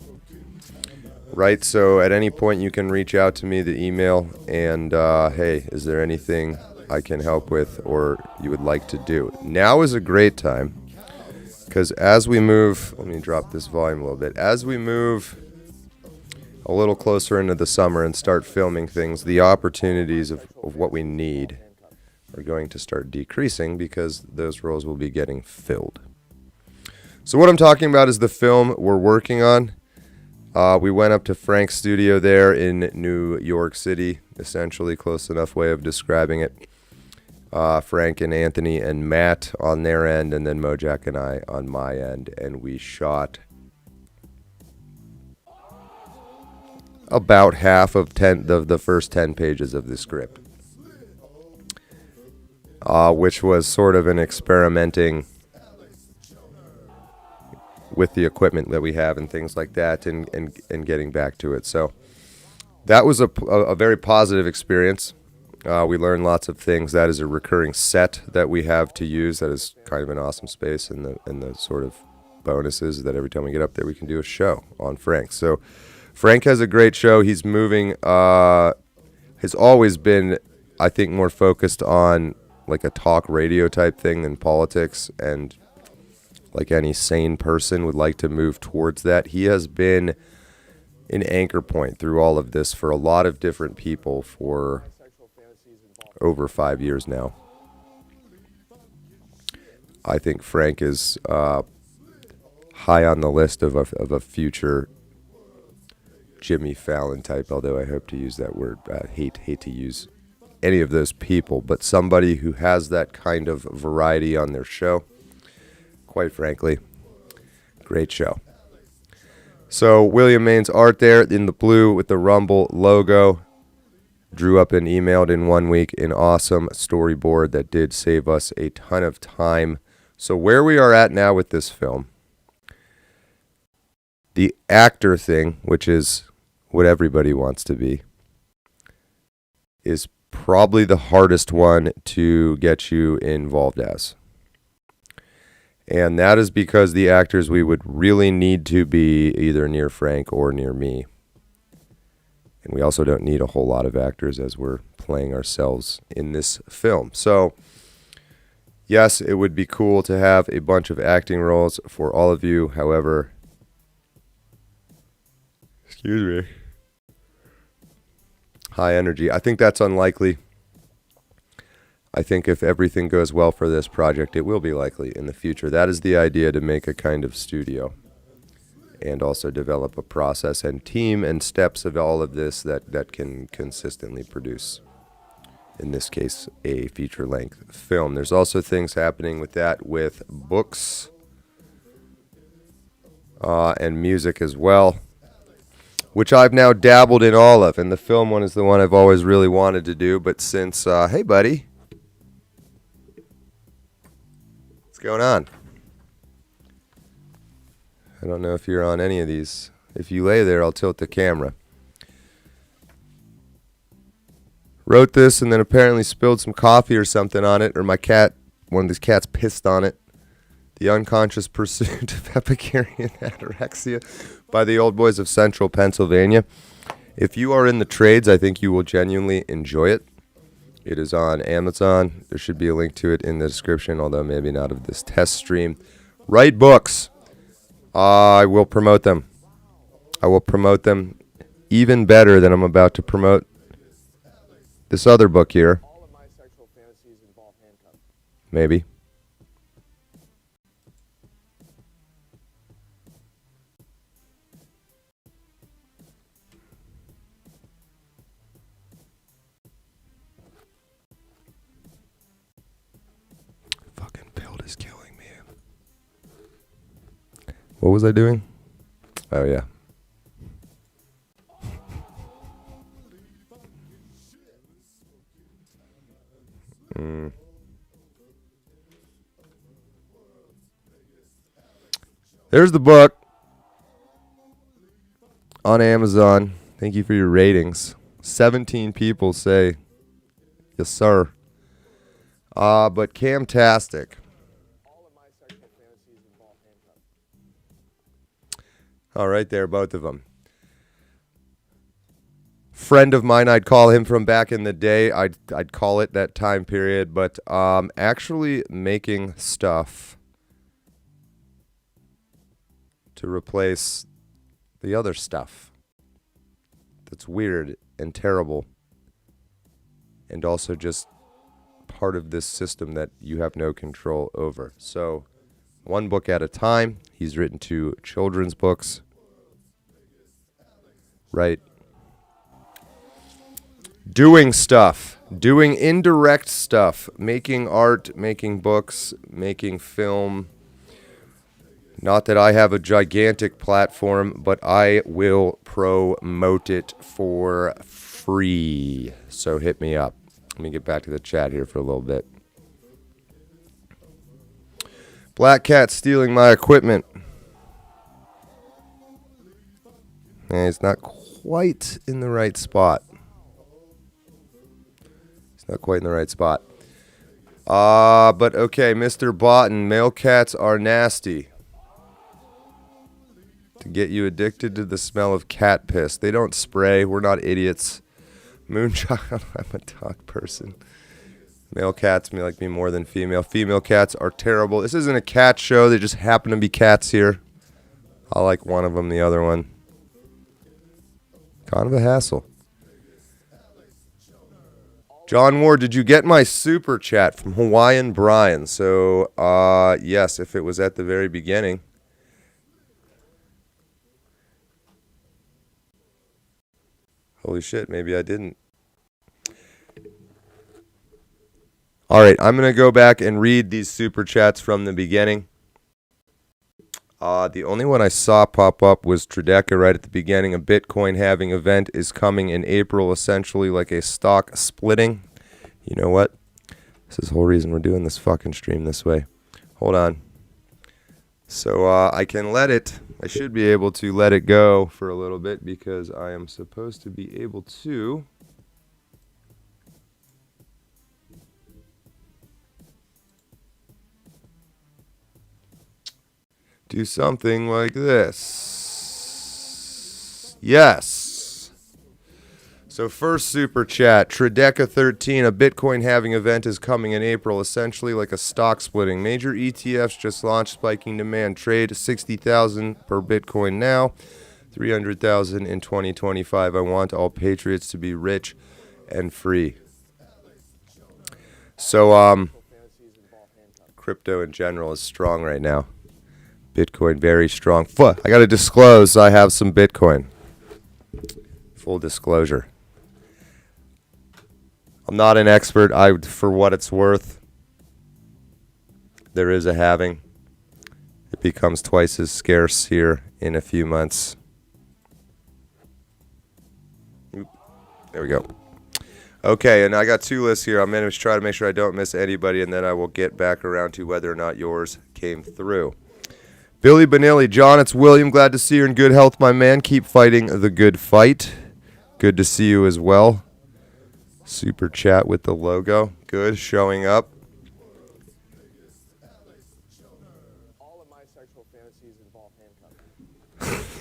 Right, so at any point you can reach out to me, the email, and hey, is there anything I can help with or you would like to do? Now is a great time, because as we move, let me drop this volume a little bit, as we move a little closer into the summer and start filming things, the opportunities of what we need are going to start decreasing because those roles will be getting filled. So what I'm talking about is the film we're working on. We went up to Frank's studio there in New York City, essentially, close enough way of describing it. Frank and Anthony and Matt on their end, and then Mojack and I on my end, and we shot about half of the first 10 pages of the script, which was sort of an experimenting with the equipment that we have and things like that, and getting back to it. So that was a very positive experience. We learned lots of things. That is a recurring set that we have to use. That is kind of an awesome space, and the sort of bonuses that every time we get up there, we can do a show on Frank. So Frank has a great show. He's moving, has always been, I think, more focused on like a talk radio type thing than politics, and like any sane person would like to move towards that. He has been an anchor point through all of this for a lot of different people for over 5 years now. I think Frank is high on the list of a future Jimmy Fallon type, although I hope to use that word. I hate to use any of those people, but somebody who has that kind of variety on their show. Quite frankly, great show. So William Maines Art there in the blue with the Rumble logo. Drew up and emailed in 1 week an awesome storyboard that did save us a ton of time. So where we are at now with this film, the actor thing, which is what everybody wants to be, is probably the hardest one to get you involved as. And that is because the actors we would really need to be either near Frank or near me. And we also don't need a whole lot of actors as we're playing ourselves in this film. So, yes, it would be cool to have a bunch of acting roles for all of you. However, excuse me, high energy. I think that's unlikely. I think if everything goes well for this project, it will be likely in the future. That is the idea, to make a kind of studio and also develop a process and team and steps of all of this that can consistently produce, in this case, a feature-length film. There's also things happening with that with books and music as well, which I've now dabbled in all of. And the film one is the one I've always really wanted to do, but since, hey buddy, going on? I don't know if you're on any of these. If you lay there, I'll tilt the camera. Wrote this and then apparently spilled some coffee or something on it, or my cat, one of these cats pissed on it. The Unconscious Pursuit of Epicurean Anorexia by the Old Boys of Central Pennsylvania. If you are in the trades, I think you will genuinely enjoy it. It is on Amazon. There should be a link to it in the description, although maybe not of this test stream. Write books. I will promote them. I will promote them even better than I'm about to promote this other book here. All of my sexual fantasies involve handcuffs. Maybe. Fucking build is killing me. What was I doing? Oh, yeah. There's the book on Amazon. Thank you for your ratings. 17 people say yes, sir. But Camtastic. All of my sexual fantasies involve handcuffs. All right, there, both of them. Friend of mine, I'd call him from back in the day. I'd call it that time period, but actually making stuff to replace the other stuff that's weird and terrible and also just part of this system that you have no control over. So, one book at a time. He's written 2 children's books. Right. Doing stuff. Doing indirect stuff. Making art, making books, making film. Not that I have a gigantic platform, but I will promote it for free. So hit me up. Let me get back to the chat here for a little bit. Black cat stealing my equipment. And it's not quite in the right spot. It's not quite in the right spot. But okay, Mr. Botten, male cats are nasty. To get you addicted to the smell of cat piss. They don't spray. We're not idiots. Moonchild, I'm a dog person. Male cats like me more than female. Female cats are terrible. This isn't a cat show. They just happen to be cats here. I like one of them, the other one. Kind of a hassle. John Ward, did you get my super chat from Hawaiian Brian? So, yes, if it was at the very beginning. Holy shit, maybe I didn't. All right, I'm going to go back and read these super chats from the beginning. The only one I saw pop up was Trideca right at the beginning. A Bitcoin halving event is coming in April, essentially like a stock splitting. You know what? This is the whole reason we're doing this fucking stream this way. Hold on. So I can let it, I should be able to let it go for a little bit because I am supposed to be able to do something like this. Yes. So first super chat, Trideca 13, a Bitcoin halving event is coming in April, essentially like a stock splitting. Major ETFs just launched, spiking demand. Trade 60,000 per Bitcoin now, 300,000 in 2025. I want all patriots to be rich and free. So crypto in general is strong right now. Bitcoin very strong. I got to disclose I have some Bitcoin. Full disclosure. I'm not an expert. For what it's worth, there is a halving. It becomes twice as scarce here in a few months. Oop. There we go. Okay, and I got 2 lists here. I'm going to try to make sure I don't miss anybody, and then I will get back around to whether or not yours came through. Billy Benilli, John, it's William. Glad to see you're in good health, my man. Keep fighting the good fight. Good to see you as well. Super chat with the logo. Good, showing up. All of my sexual fantasies involve handcuffs.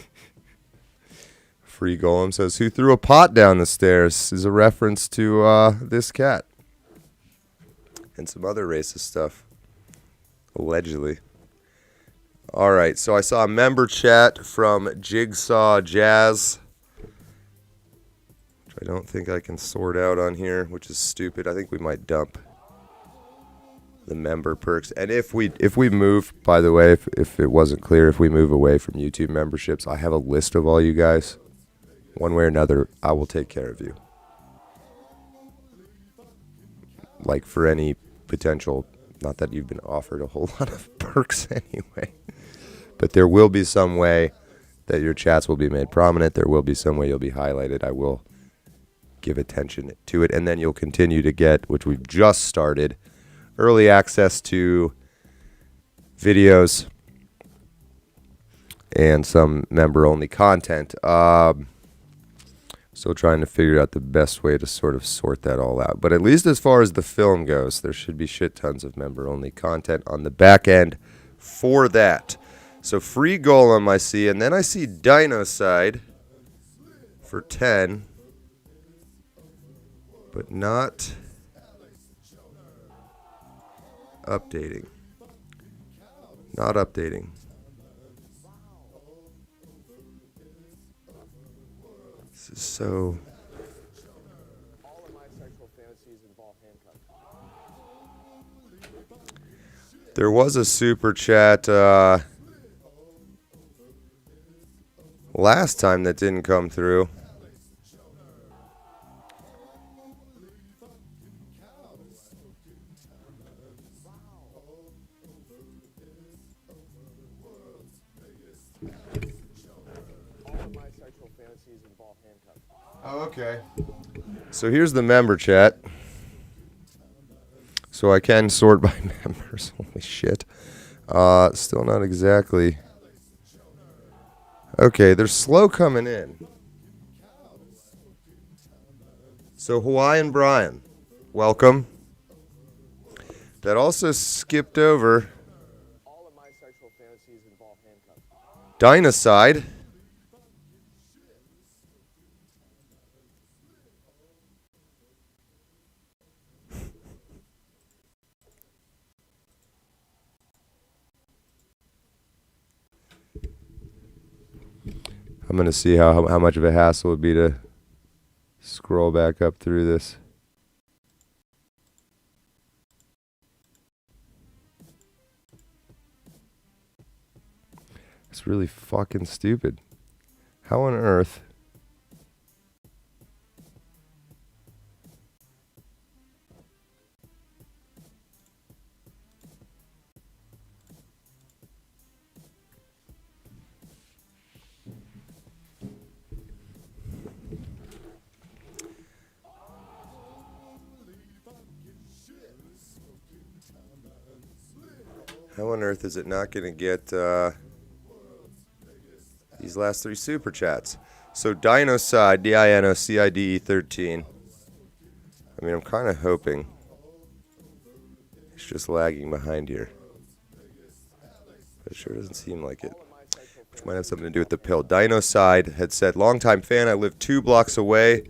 Free Golem says, who threw a pot down the stairs? This is a reference to this cat. And some other racist stuff. Allegedly. All right, so I saw a member chat from Jigsaw Jazz, which I don't think I can sort out on here, which is stupid. I think we might dump the member perks. And if we move, by the way, if it wasn't clear, if we move away from YouTube memberships, I have a list of all you guys. One way or another, I will take care of you. Like for any potential, not that you've been offered a whole lot of perks anyway, but there will be some way that your chats will be made prominent. There will be some way you'll be highlighted. I will give attention to it, and then you'll continue to get, which we've just started, early access to videos and some member-only content. Still trying to figure out the best way to sort of sort that all out. But at least as far as the film goes, there should be shit tons of member-only content on the back end for that. So Free Golem I see, and then I see Dinocide for 10, but not updating. Not updating. So All of my sexual fantasies involve handcuffs. there was a super chat last time that didn't come through. Oh, okay. So here's the member chat. So I can sort by members. Holy shit. Still not exactly. Okay, they're slow coming in. So Hawaiian Brian, welcome. That also skipped over All of my sexual fantasies involve handcuffs. Dinocide. I'm going to see how much of a hassle it would be to scroll back up through this. It's really fucking stupid. How on earth? How on earth is it not going to get these last 3 super chats? So Dinocide, DINOCIDE 13. I mean, I'm kind of hoping it's just lagging behind here. But it sure doesn't seem like it. Which might have something to do with the pill. Dinocide had said, longtime fan, I live 2 blocks away.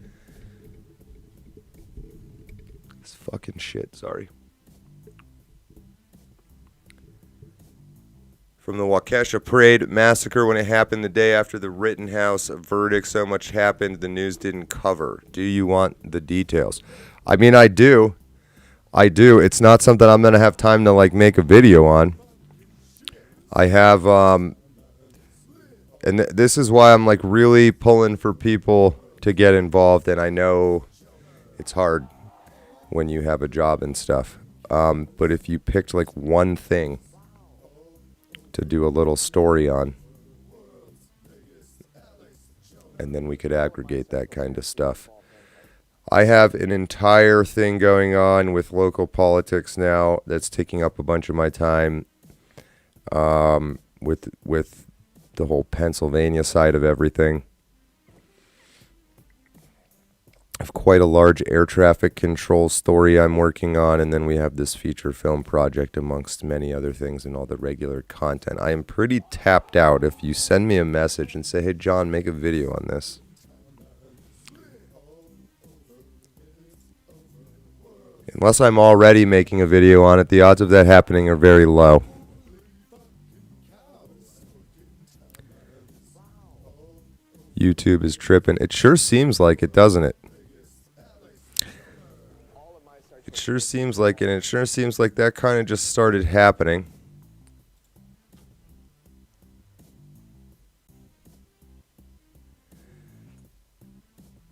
This fucking shit, sorry. From the Waukesha Parade massacre when it happened the day after the Rittenhouse verdict. So much happened the news didn't cover. Do you want the details? I mean, I do. I do. It's not something I'm going to have time to like make a video on. I have, and this is why I'm like really pulling for people to get involved. And I know it's hard when you have a job and stuff. But if you picked like one thing to do a little story on, and then we could aggregate that kind of stuff. I have an entire thing going on with local politics now that's taking up a bunch of my time, with the whole Pennsylvania side of everything. I have quite a large air traffic control story I'm working on, and then we have this feature film project amongst many other things and all the regular content. I am pretty tapped out. If you send me a message and say, hey, John, make a video on this. Unless I'm already making a video on it, the odds of that happening are very low. YouTube is tripping. It sure seems like it, doesn't it? It sure seems like it, and it sure seems like that kind of just started happening.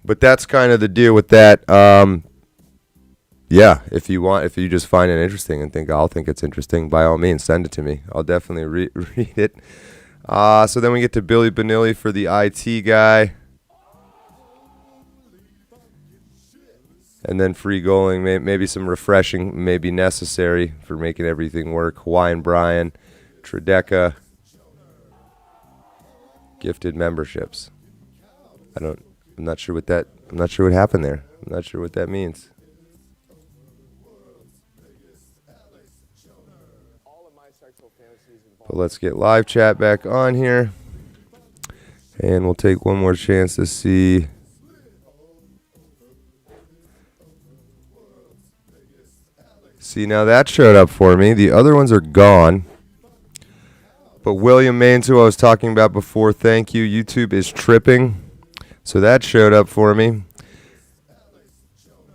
But that's kind of the deal with that. Yeah, if you just find it interesting and think I'll think it's interesting, by all means, send it to me. I'll definitely read it. So then we get to Billy Benilli for the IT guy. And then free goaling, maybe some refreshing, maybe necessary for making everything work. Hawaiian Brian, Trideca, gifted memberships. I'm not sure what happened there. I'm not sure what that means. But let's get live chat back on here. And we'll take one more chance to see. See, now that showed up for me. The other ones are gone. But William Maines, who I was talking about before, thank you. YouTube is tripping. So that showed up for me.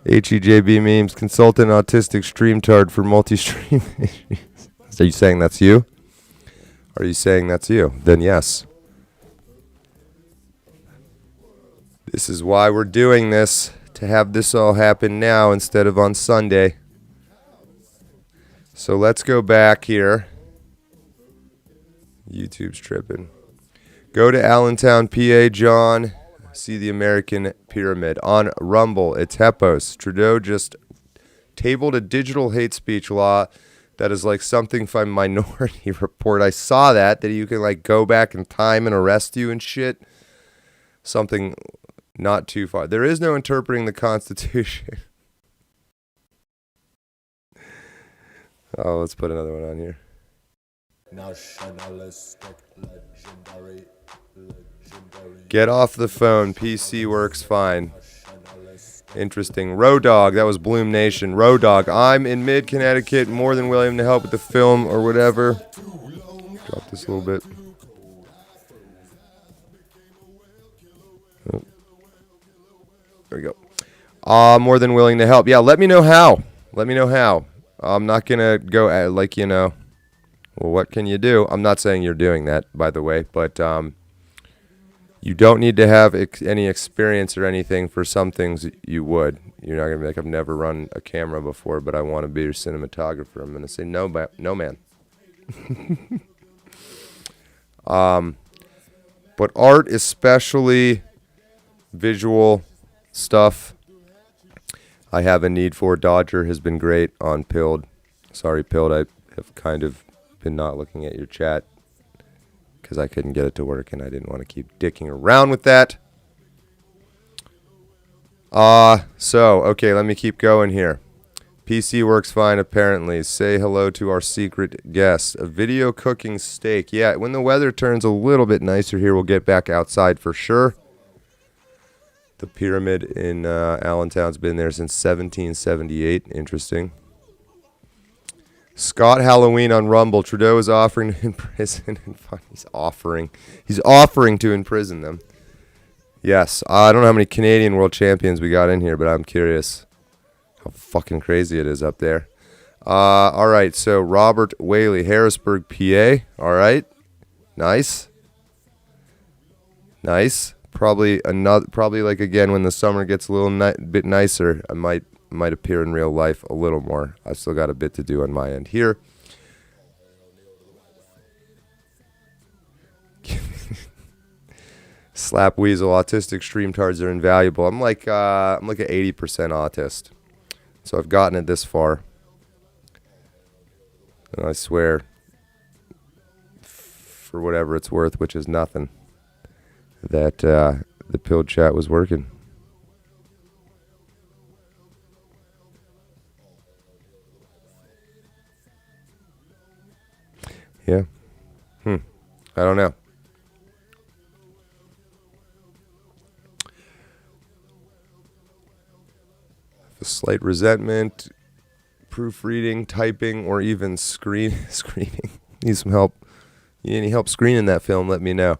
HEJB memes, consultant autistic streamtard for multi-stream issues. Are you saying that's you? Are you saying that's you? Then yes. This is why we're doing this, to have this all happen now instead of on Sunday. So let's go back here. YouTube's tripping. Go to Allentown, PA, John. See the American Pyramid. On Rumble, it's Hepos. Trudeau just tabled a digital hate speech law that is like something from Minority Report. I saw that you can like go back in time and arrest you and shit. Something not too far. There is no interpreting the Constitution. Oh, let's put another one on here. Nationalistic, legendary. Get off the phone. PC works fine. Interesting. Road Dog, that was Bloom Nation. Road Dog, I'm in mid-Connecticut, more than willing to help with the film or whatever. Drop this a little bit. Oh. There we go. More than willing to help. Yeah, let me know how. Let me know how. I'm not going to go like, well, what can you do? I'm not saying you're doing that, by the way, but you don't need to have any experience or anything. For some things you would. You're not going to be like, I've never run a camera before, but I want to be your cinematographer. I'm going to say, no, man. But art, especially visual stuff, I have a need for. Dodger has been great on Pilled. Sorry, Pilled, I have kind of been not looking at your chat because I couldn't get it to work and I didn't want to keep dicking around with that. Okay, let me keep going here. PC works fine, apparently. Say hello to our secret guest. A video cooking steak. Yeah, when the weather turns a little bit nicer here, we'll get back outside for sure. The pyramid in Allentown's been there since 1778. Interesting. Scott Halloween on Rumble. Trudeau is offering to imprison. He's offering to imprison them. Yes. I don't know how many Canadian world champions we got in here, but I'm curious how fucking crazy it is up there. All right. So Robert Whaley, Harrisburg, PA. All right. Nice. Probably like again when the summer gets a little bit nicer, I might appear in real life a little more. I've still got a bit to do on my end here. Slap Weasel, autistic streamtards are invaluable. I'm like an 80% autist. So I've gotten it this far. And I swear, for whatever it's worth, which is nothing, that the pill chat was working. Yeah. I don't know. A slight resentment, proofreading, typing, or even screening. Need some help. You need any help screening that film? Let me know.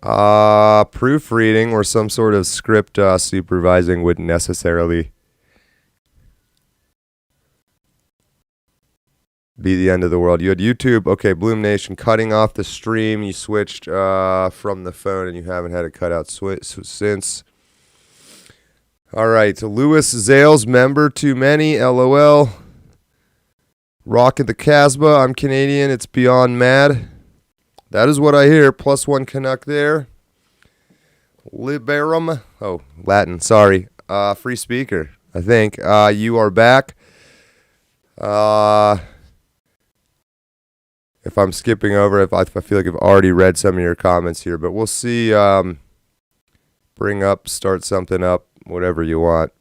Proofreading or some sort of script supervising wouldn't necessarily be the end of the world. You had YouTube, okay, Bloom Nation, cutting off the stream. You switched from the phone and you haven't had it cut out since. All right, Lewis Zales, member too many, LOL. Rock at the Casbah, I'm Canadian, it's beyond mad. That is what I hear, +1 Canuck there. Liberum, oh, Latin, sorry. Free speaker, I think. You are back. If I'm skipping over, if I feel like I've already read some of your comments here, but we'll see. Bring up, start something up, whatever you want.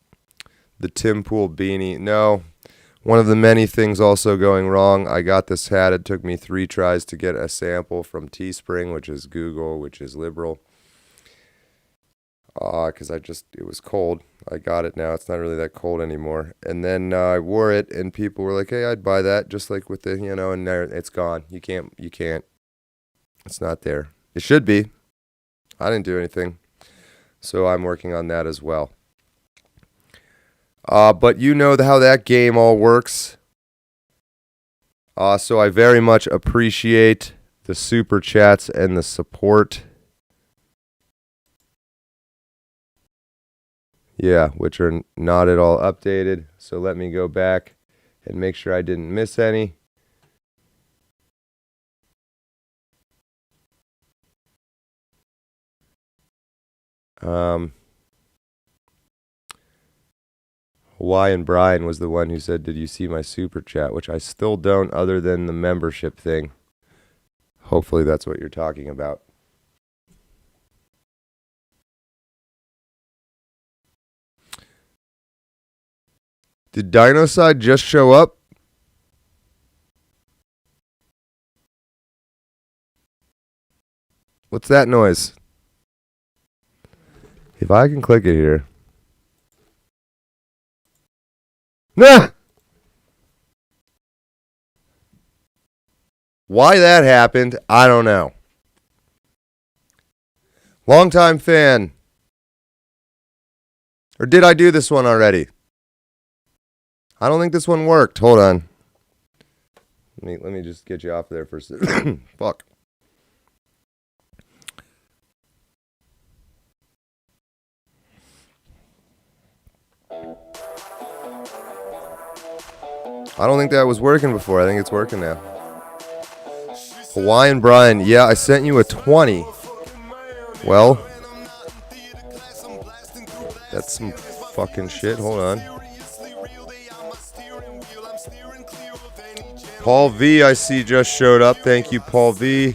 The Tim Pool beanie. No, one of the many things also going wrong. I got this hat. It took me 3 tries to get a sample from Teespring, which is Google, which is liberal. Because it was cold. I got it now. It's not really that cold anymore. And then I wore it, and people were like, hey, I'd buy that, just like with the, and there, it's gone. You can't. It's not there. It should be. I didn't do anything. So I'm working on that as well. But you know how that game all works. So I very much appreciate the super chats and the support. Yeah, which are not at all updated. So let me go back and make sure I didn't miss any. Hawaiian Brian was the one who said, did you see my super chat? Which I still don't, other than the membership thing. Hopefully that's what you're talking about. Did Dinocide just show up? What's that noise? If I can click it here. Nah! Why that happened, I don't know. Longtime fan. Or did I do this one already? I don't think this one worked. Hold on. Let me just get you off there for a second. Fuck. I don't think that was working before. I think it's working now. Hawaiian Brian. Yeah, I sent you a 20. Well, that's some fucking shit. Hold on. Paul V, I see, just showed up. Thank you, Paul V.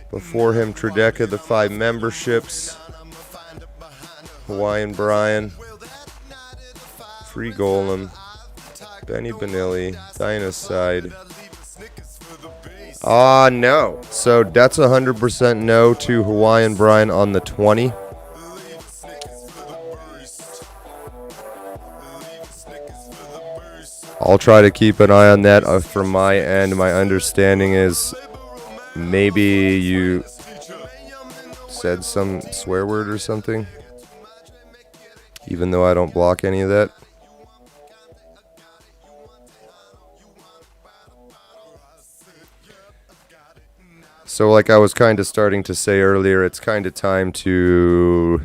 Before him, Trideca, the 5 memberships. Hawaiian Brian. Free Golem. Benny Benilli. Dinocide. No. So that's 100% no to Hawaiian Brian on the 20. I'll try to keep an eye on that from my end. My understanding is maybe you said some swear word or something, even though I don't block any of that. So like I was kind of starting to say earlier, it's kind of time to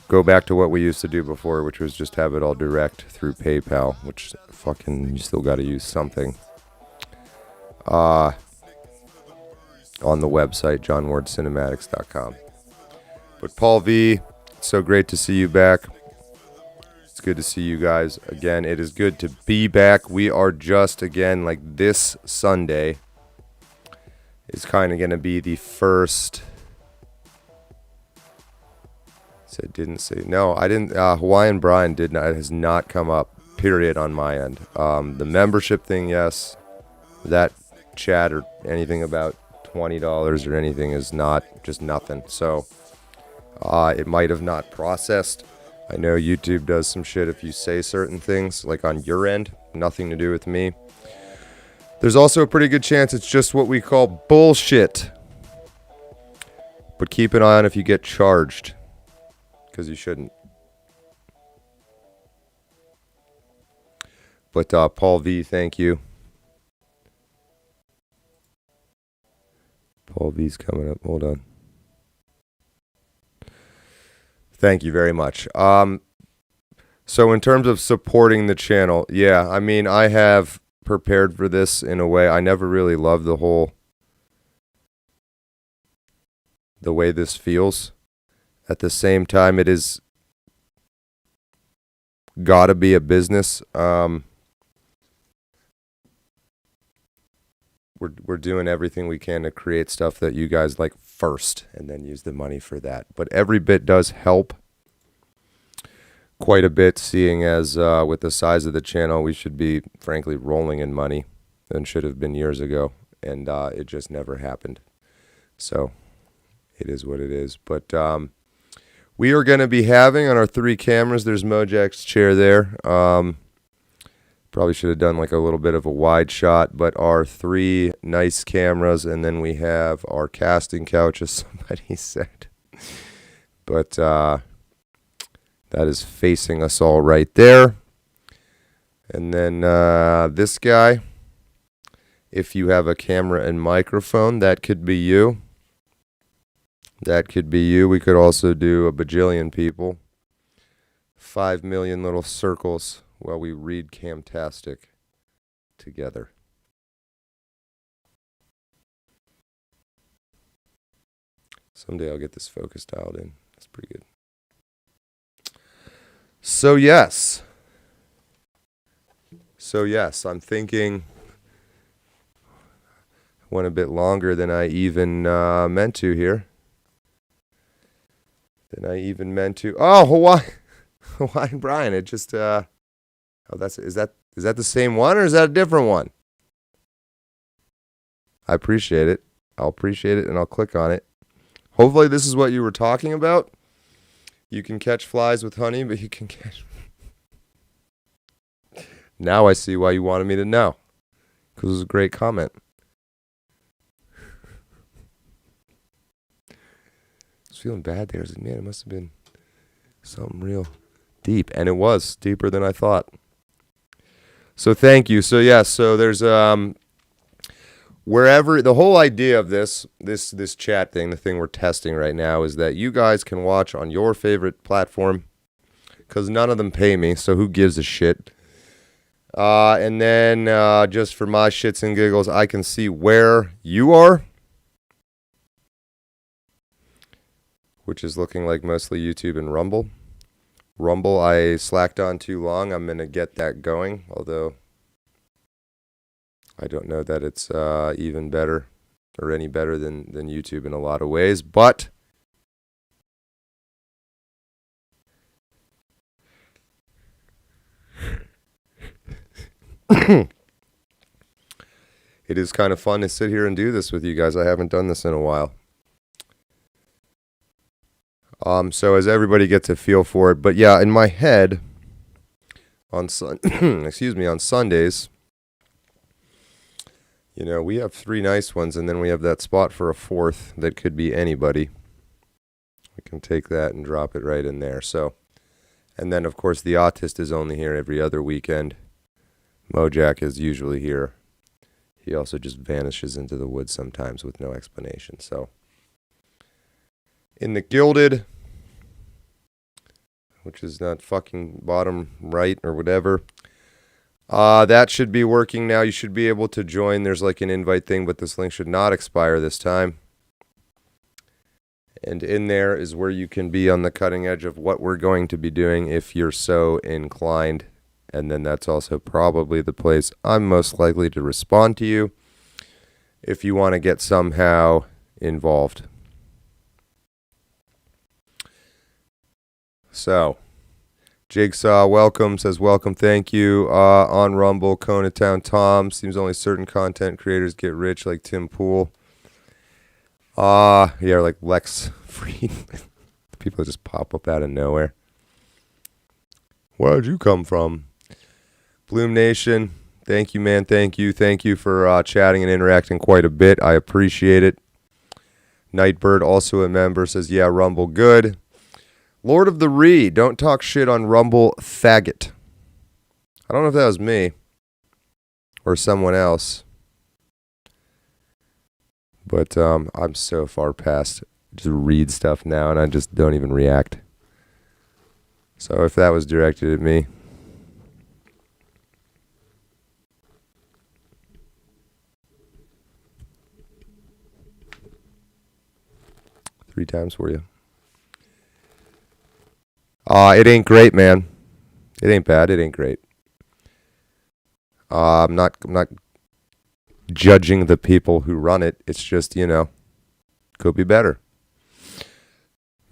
go back to what we used to do before, which was just have it all direct through PayPal, which fucking you still got to use something. on the website, johnwardcinematics.com. But Paul V, it's so great to see you back. It's good to see you guys again. It is good to be back. We are just, again, like this Sunday is kind of going to be the first. So it didn't say. No, I didn't. Hawaiian Brian did not. It has not come up, period, on my end. The membership thing, yes. That chat or anything about $20 or anything is not, just nothing. So it might have not processed. I know YouTube does some shit if you say certain things, like on your end, nothing to do with me. There's also a pretty good chance it's just what we call bullshit. But keep an eye on if you get charged, because you shouldn't. But Paul V, thank you. Paul V's coming up. Hold on. Thank you very much. So in terms of supporting the channel, yeah, I mean, I have prepared for this in a way. I never really loved the way this feels. At the same time, it is gotta be a business. We're doing everything we can to create stuff that you guys like first, and then use the money for that. But every bit does help quite a bit, seeing as with the size of the channel, we should be, frankly, rolling in money and should have been years ago, and it just never happened. So it is what it is. But we are going to be having on our 3 cameras, there's Mojack's chair there. Probably should have done like a little bit of a wide shot, but our 3 nice cameras, and then we have our casting couch, as somebody said. But that is facing us all right there. And then this guy, if you have a camera and microphone, that could be you. That could be you. We could also do a bajillion people. 5 million little circles while we read Camtastic together. Someday I'll get this focus dialed in. That's pretty good. So yes, I'm thinking went a bit longer than I even meant to here. Oh, Hawaiian Brian. It just is that the same one, or is that a different one? I appreciate it. I'll appreciate it, and I'll click on it. Hopefully this is what you were talking about. You can catch flies with honey, but you can catch... Now I see why you wanted me to know, because it was a great comment. I was feeling bad there. I was like, man, it must have been something real deep. And it was deeper than I thought. So thank you. So yeah, so there's wherever the whole idea of this chat thing, the thing we're testing right now, is that you guys can watch on your favorite platform, because none of them pay me, so who gives a shit? And then just for my shits and giggles, I can see where you are, which is looking like mostly YouTube and Rumble. Rumble, I slacked on too long. I'm going to get that going, although I don't know that it's even better or any better than YouTube in a lot of ways. But it is kind of fun to sit here and do this with you guys. I haven't done this in a while. So as everybody gets a feel for it, but yeah, in my head on on Sundays, you know, we have 3 nice ones, and then we have that spot for a 4th that could be anybody. We can take that and drop it right in there. So, and then of course the Autist is only here every other weekend. Mojack is usually here. He also just vanishes into the woods sometimes with no explanation. So, in the Gilded, which is not fucking bottom right or whatever, That should be working now. You should be able to join. There's like an invite thing, but this link should not expire this time. And in there is where you can be on the cutting edge of what we're going to be doing if you're so inclined. And then that's also probably the place I'm most likely to respond to you if you want to get somehow involved. So, Jigsaw, welcome, says welcome, thank you. On Rumble, Conatown Tom, seems only certain content creators get rich like Tim Pool. Yeah, like Lex Fried. People just pop up out of nowhere. Where'd you come from? Bloom Nation, thank you, man, thank you. Thank you for chatting and interacting quite a bit. I appreciate it. Nightbird, also a member, says, yeah, Rumble, good. Lord of the Re, don't talk shit on Rumble, faggot. I don't know if that was me or someone else. But I'm so far past just read stuff now, and I just don't even react. So if that was directed at me. Three times for you. It ain't great, man. It ain't bad. It ain't great. I'm not judging the people who run it. It's just, could be better.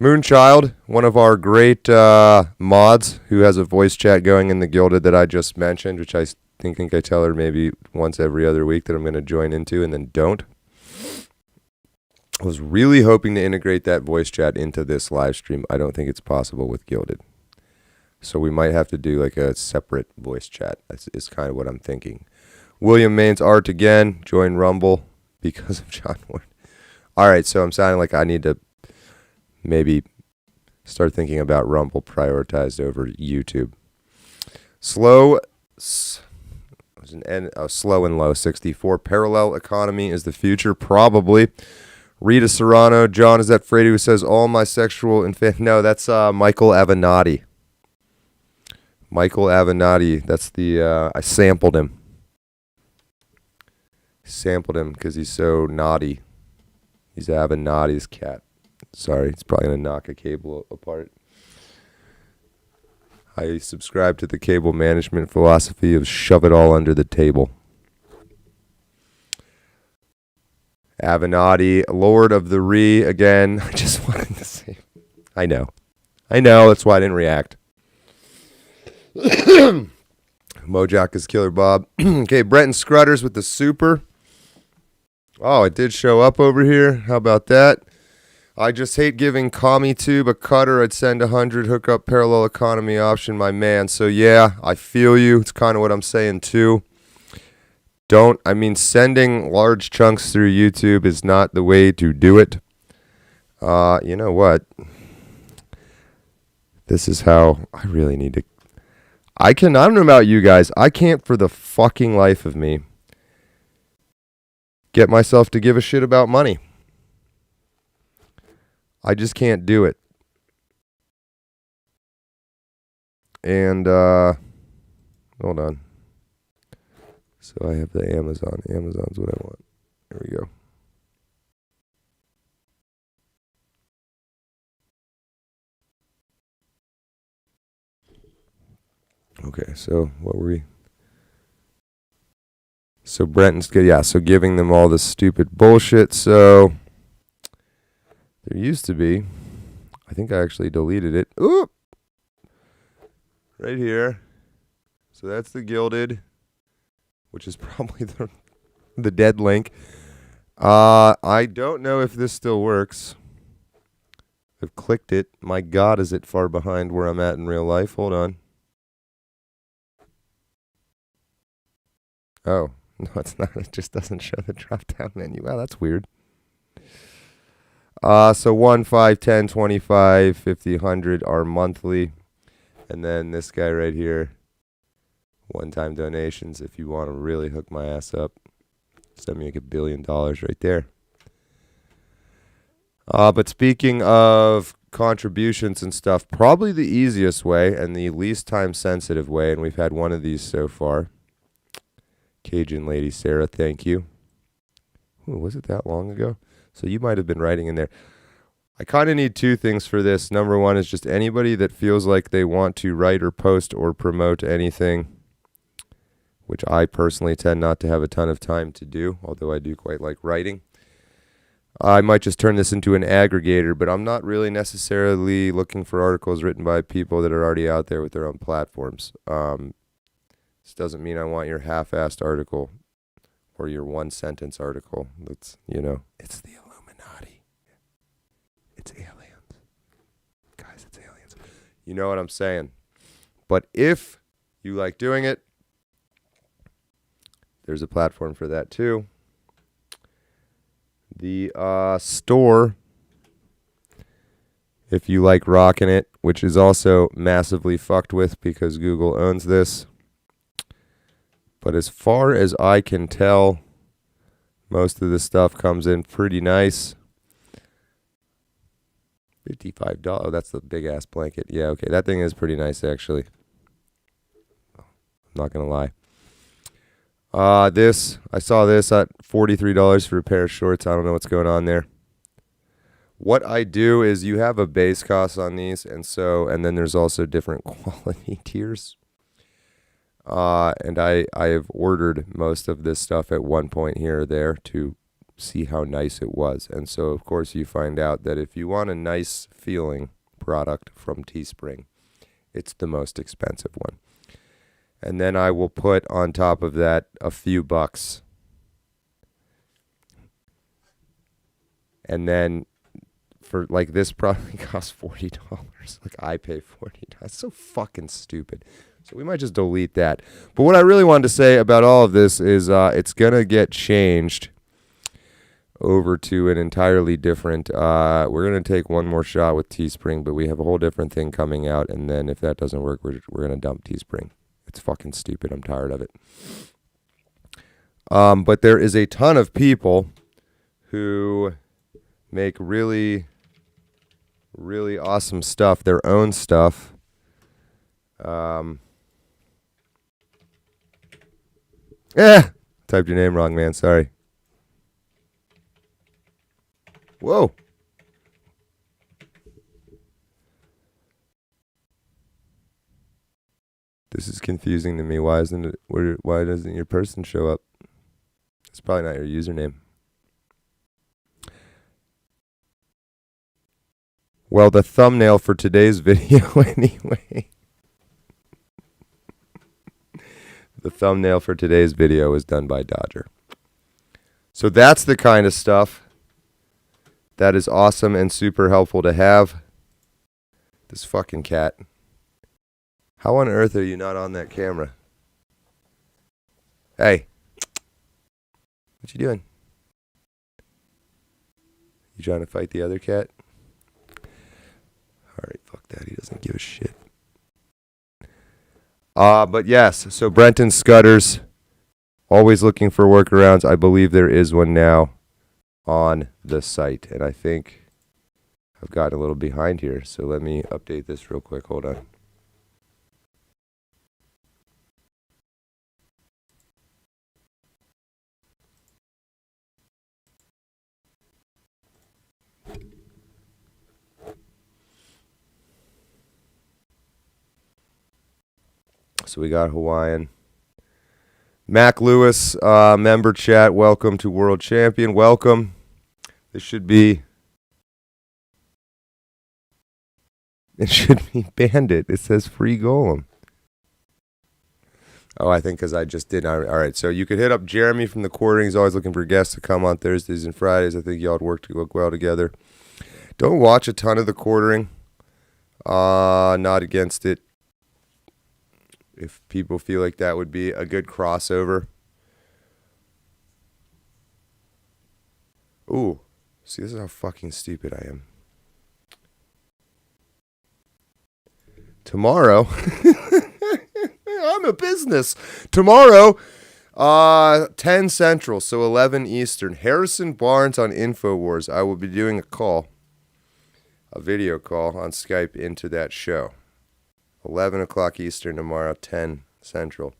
Moonchild, one of our great mods who has a voice chat going in the Gilded that I just mentioned, which I think I tell her maybe once every other week that I'm going to join into and then don't. I was really hoping to integrate that voice chat into this live stream. I don't think it's possible with Gilded. So we might have to do like a separate voice chat. That's kind of what I'm thinking. William Main's art again. Join Rumble because of John Ward. All right, so I'm sounding like I need to maybe start thinking about Rumble prioritized over YouTube. Slow and low 64. Parallel economy is the future, probably. Rita Serrano. John, is that Frady who says all my sexual no, that's Michael Avenatti. Michael Avenatti. That's the I sampled him. Because he's so naughty. He's Avenatti's cat. Sorry, it's probably gonna knock a cable apart. I subscribe to the cable management philosophy of shove it all under the table. Avenatti, Lord of the Re, again. I just wanted to say. I know. That's why I didn't react. Mojack is Killer Bob. Okay, Brenton Scrutters with the super. Oh, it did show up over here. How about that? I just hate giving CommieTube a cutter. I'd send 100 hookup parallel economy option, my man. So yeah, I feel you. It's kind of what I'm saying too. Sending large chunks through YouTube is not the way to do it. You know what? This is how I really need to. I don't know about you guys. I can't for the fucking life of me get myself to give a shit about money. I just can't do it. And, hold on. So I have the Amazon. Amazon's what I want. There we go. Okay, so what were we? So Brenton's good. Yeah, so giving them all this stupid bullshit. So there used to be. I think I actually deleted it. Oop! Right here. So that's the Gilded, which is probably the dead link. I don't know if this still works. I've clicked it. My God, is it far behind where I'm at in real life? Hold on. Oh, no, it's not. It just doesn't show the drop-down menu. Wow, that's weird. So 1, 5, 10, 25, 50, 100 are monthly. And then this guy right here, one-time donations. If you want to really hook my ass up, send me like $1 billion right there. But speaking of contributions and stuff, probably the easiest way and the least time-sensitive way, and we've had one of these so far, Cajun Lady Sarah, thank you. Ooh, was it that long ago? So you might have been writing in there. I kind of need two things for this. Number one is just anybody that feels like they want to write or post or promote anything, which I personally tend not to have a ton of time to do, although I do quite like writing. I might just turn this into an aggregator, but I'm not really necessarily looking for articles written by people that are already out there with their own platforms. This doesn't mean I want your half-assed article or your one-sentence article. That's, it's the Illuminati. It's aliens. Guys, it's aliens. You know what I'm saying? But if you like doing it, there's a platform for that too. The store, if you like rocking it, which is also massively fucked with because Google owns this. But as far as I can tell, most of the stuff comes in pretty nice. $55. Oh, that's the big ass blanket. Yeah, okay. That thing is pretty nice, actually. I'm not going to lie. I saw this at $43 for a pair of shorts. I don't know what's going on there. What I do is you have a base cost on these, and then there's also different quality tiers. And I have ordered most of this stuff at one point here or there to see how nice it was. And so, of course, you find out that if you want a nice feeling product from Teespring, it's the most expensive one. And then I will put on top of that a few bucks. And then for like this probably costs $40. Like I pay $40. That's so fucking stupid. So we might just delete that. But what I really wanted to say about all of this is it's going to get changed over to an entirely different, we're going to take one more shot with Teespring, but we have a whole different thing coming out. And then if that doesn't work, we're going to dump Teespring. It's fucking stupid. I'm tired of it. But there is a ton of people who make really, really awesome stuff, their own stuff. Typed your name wrong, man. Sorry. Whoa. This is confusing to me. Why doesn't your person show up? It's probably not your username. Well, the thumbnail for today's video anyway. The thumbnail for today's video is done by Dodger. So that's the kind of stuff that is awesome and super helpful to have. This fucking cat. How on earth are you not on that camera? Hey. What you doing? You trying to fight the other cat? Alright, fuck that. He doesn't give a shit. But yes, so Brenton Scutters, always looking for workarounds. I believe there is one now on the site. And I think I've gotten a little behind here. So let me update this real quick. Hold on. So we got Hawaiian. Mac Lewis, member chat, welcome to World Champion. Welcome. This should be... It should be Bandit. It says Free Golem. Oh, I think because I just did. All right, so you could hit up Jeremy from the Quartering. He's always looking for guests to come on Thursdays and Fridays. I think y'all would work well together. Don't watch a ton of the Quartering. Not against it. If people feel like that would be a good crossover. Ooh. See, this is how fucking stupid I am. Tomorrow. I'm a business. Tomorrow, 10 Central, so 11 Eastern. Harrison Barnes on InfoWars. I will be doing a video call on Skype into that show. 11 o'clock Eastern tomorrow, 10 Central.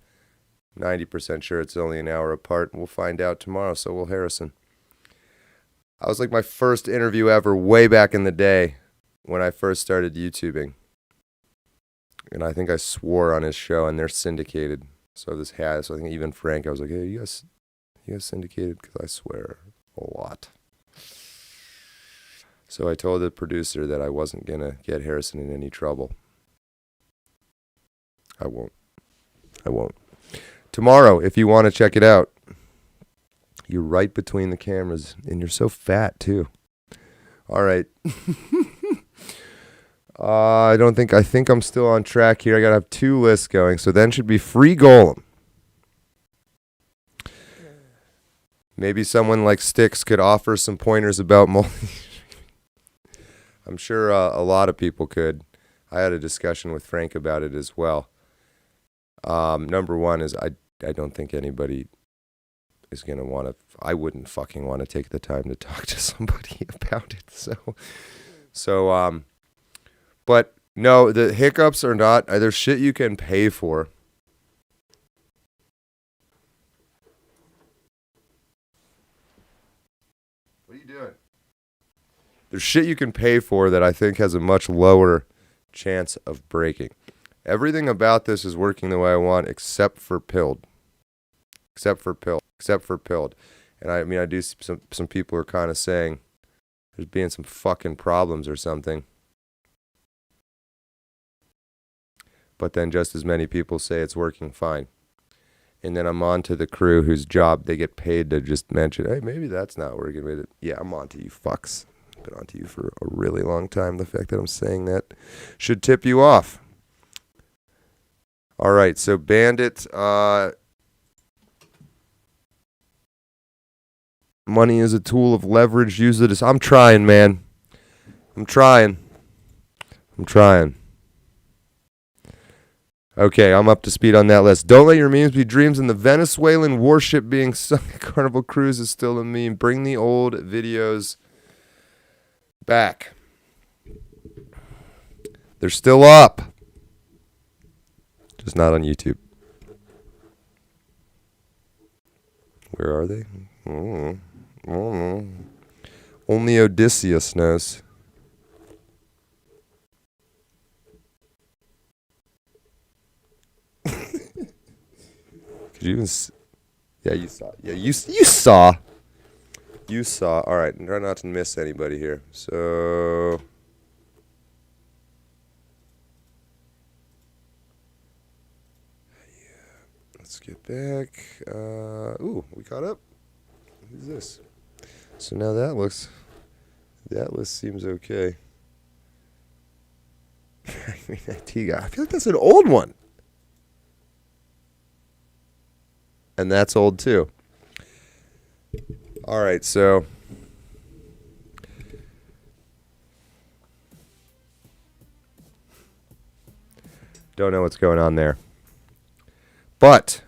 90% sure it's only an hour apart. We'll find out tomorrow, so will Harrison. I was like my first interview ever way back in the day when I first started YouTubing. And I think I swore on his show, and they're syndicated. So this has, so I think even Frank, I was like, hey, you guys syndicated? Because I swear a lot. So I told the producer that I wasn't going to get Harrison in any trouble. I won't. Tomorrow, if you want to check it out, you're right between the cameras, and you're so fat, too. All right. I think I'm still on track here. I got to have 2 lists going, so then should be Free Golem. Maybe someone like Styx could offer some pointers about I'm sure a lot of people could. I had a discussion with Frank about it as well. Number one is I don't think anybody is going to want to, I wouldn't fucking want to take the time to talk to somebody about it. So, but no, the hiccups are not, there's shit you can pay for. What are you doing? There's shit you can pay for that I think has a much lower chance of breaking. Everything about this is working the way I want, except for pilled. And I mean, I do some people are kind of saying there's being some fucking problems or something. But then just as many people say it's working fine. And then I'm on to the crew whose job they get paid to just mention, hey, maybe that's not working with it. Yeah, I'm on to you fucks. I've been on to you for a really long time. The fact that I'm saying that should tip you off. All right, so Bandit, money is a tool of leverage. Use it as, I'm trying, man. I'm trying. Okay, I'm up to speed on that list. Don't let your memes be dreams, and the Venezuelan warship being sunk at Carnival Cruise is still a meme. Bring the old videos back. They're still up. Just not on YouTube. Where are they? Only Odysseus knows. Could you even? Yeah, you saw. Yeah, you saw. You saw. All right, try not to miss anybody here. So. Let's get back. Ooh, we caught up. Who's this? So now that list seems okay. I mean, that T guy. I feel like that's an old one. And that's old too. All right, so. Don't know what's going on there. But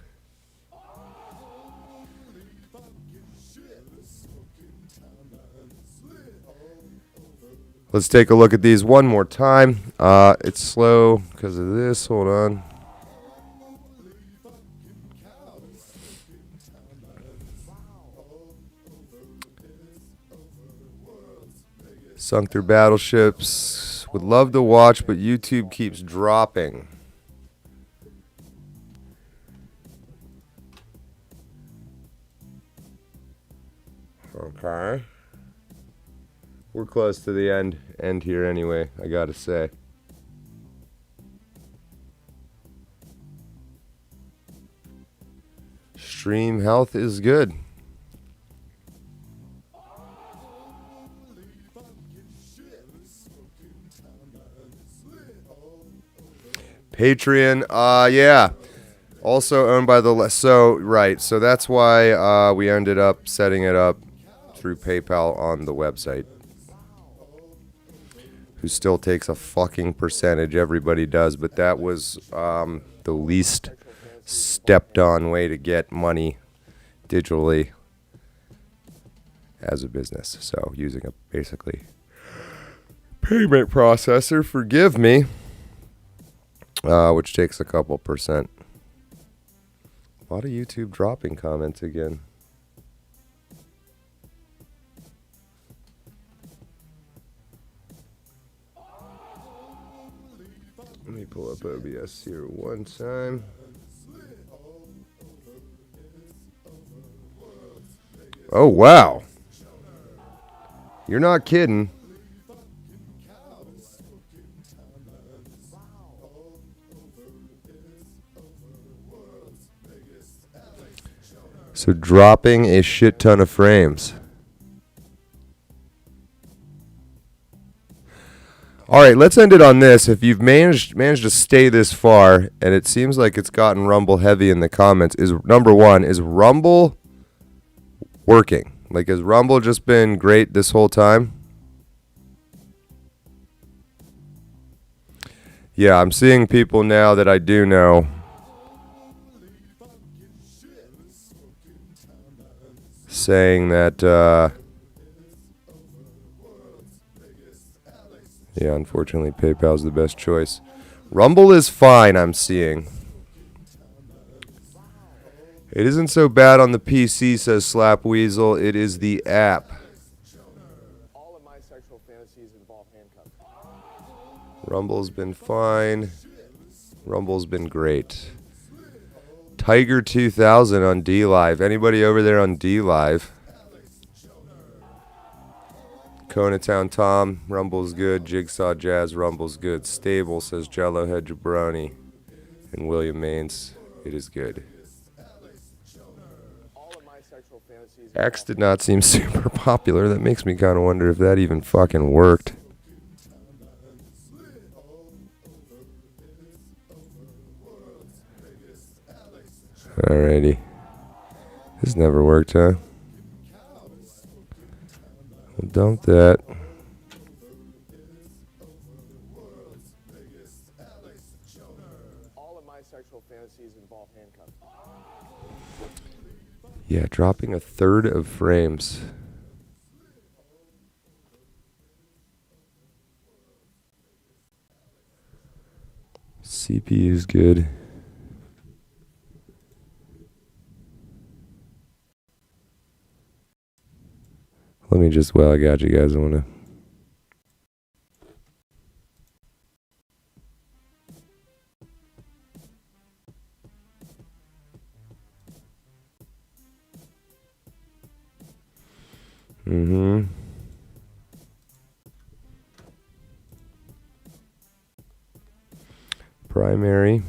let's take a look at these one more time. It's slow because of this. Hold on. Sunk through battleships. Would love to watch, but YouTube keeps dropping. Okay. We're close to the end here anyway, I gotta say. Stream health is good. Patreon, yeah. Also owned by the, so that's why we ended up setting it up through PayPal on the website. Who still takes a fucking percentage, everybody does, but that was the least stepped on way to get money digitally as a business. So using a basically payment processor, forgive me, which takes a couple percent. A lot of YouTube dropping comments again. Let me pull up OBS here one time. Oh, wow. You're not kidding. So dropping a shit ton of frames. All right, let's end it on this. If you've managed to stay this far, and it seems like it's gotten Rumble heavy in the comments, is number one, is Rumble working? Like, has Rumble just been great this whole time? Yeah, I'm seeing people now that I do know saying that, yeah, unfortunately, PayPal's the best choice. Rumble is fine, I'm seeing. It isn't so bad on the PC, says Slap Weasel. It is the app. All of my sexual fantasies involve handcuffs. Rumble's been fine. Rumble's been great. Tiger 2000 on DLive. Anybody over there on DLive? Conatown Tom, Rumble's good. Jigsaw Jazz, Rumble's good. Stable, says Jellohead Jabroni. And William Maines, it is good. X did not seem super popular. That makes me kind of wonder if that even fucking worked. Alrighty. This never worked, huh? We'll dump that. All of my sexual fantasies involve handcuffs. Yeah, dropping a third of frames. CPU is good. Let me just, well, I got you guys. I want to. Primary.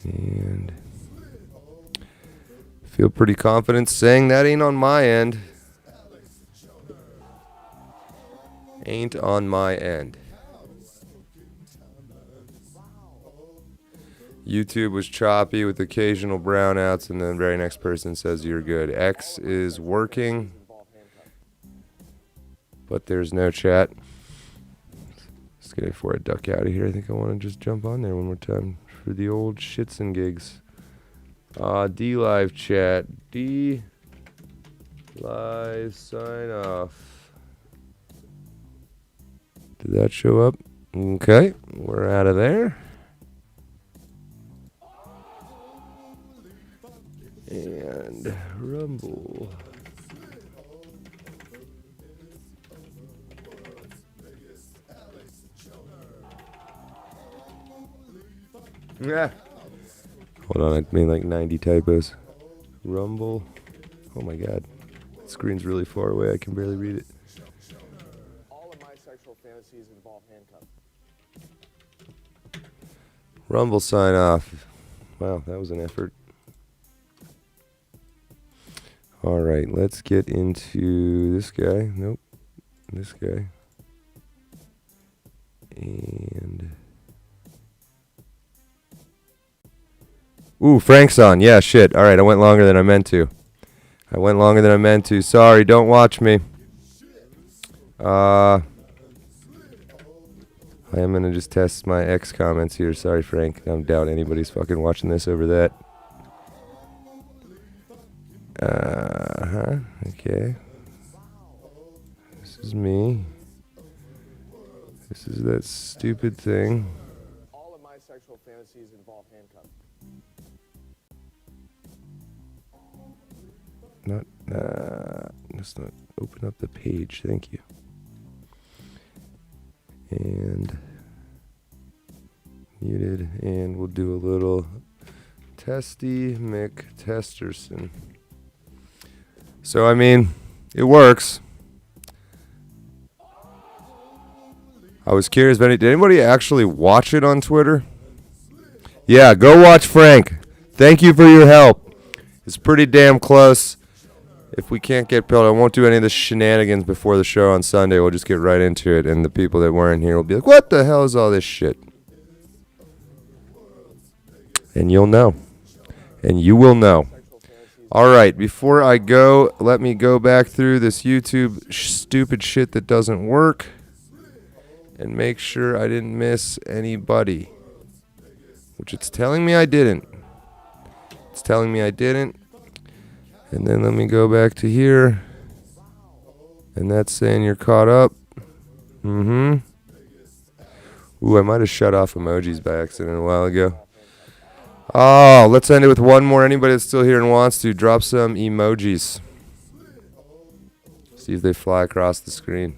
And feel pretty confident saying that ain't on my end. Ain't on my end. YouTube was choppy with occasional brownouts, and then the very next person says you're good. X is working, but there's no chat. Let's get it before I duck out of here. I think I want to just jump on there one more time for the old shits and gigs. D live chat. D live sign off. Did that show up? Okay, we're out of there. And Rumble. Yeah. Hold on, I made like 90 typos. Rumble. Oh my god. The screen's really far away. I can barely read it. All of my sexual fantasies involve handcuffs. Rumble sign off. Wow, that was an effort. All right, let's get into this guy. Nope, this guy. And ooh, Frank's on. Yeah, shit. All right, I went longer than I meant to. Sorry, don't watch me. I am gonna just test my X comments here. Sorry, Frank. I doubt anybody's fucking watching this over that. Okay. This is me. This is that stupid thing. All of my sexual fantasies involve handcuffs. Let's not open up the page. Thank you. And muted. And we'll do a little Testy McTesterson. So, I mean, it works. I was curious, did anybody actually watch it on Twitter? Yeah, go watch Frank. Thank you for your help. It's pretty damn close. If we can't get pilled, I won't do any of the shenanigans before the show on Sunday. We'll just get right into it, and the people that weren't here will be like, what the hell is all this shit? And you'll know. And you will know. All right, before I go, let me go back through this YouTube stupid shit that doesn't work and make sure I didn't miss anybody, which it's telling me I didn't. It's telling me I didn't. And then let me go back to here, and that's saying you're caught up. Ooh, I might have shut off emojis by accident a while ago. Oh, let's end it with one more. Anybody that's still here and wants to, drop some emojis. See if they fly across the screen.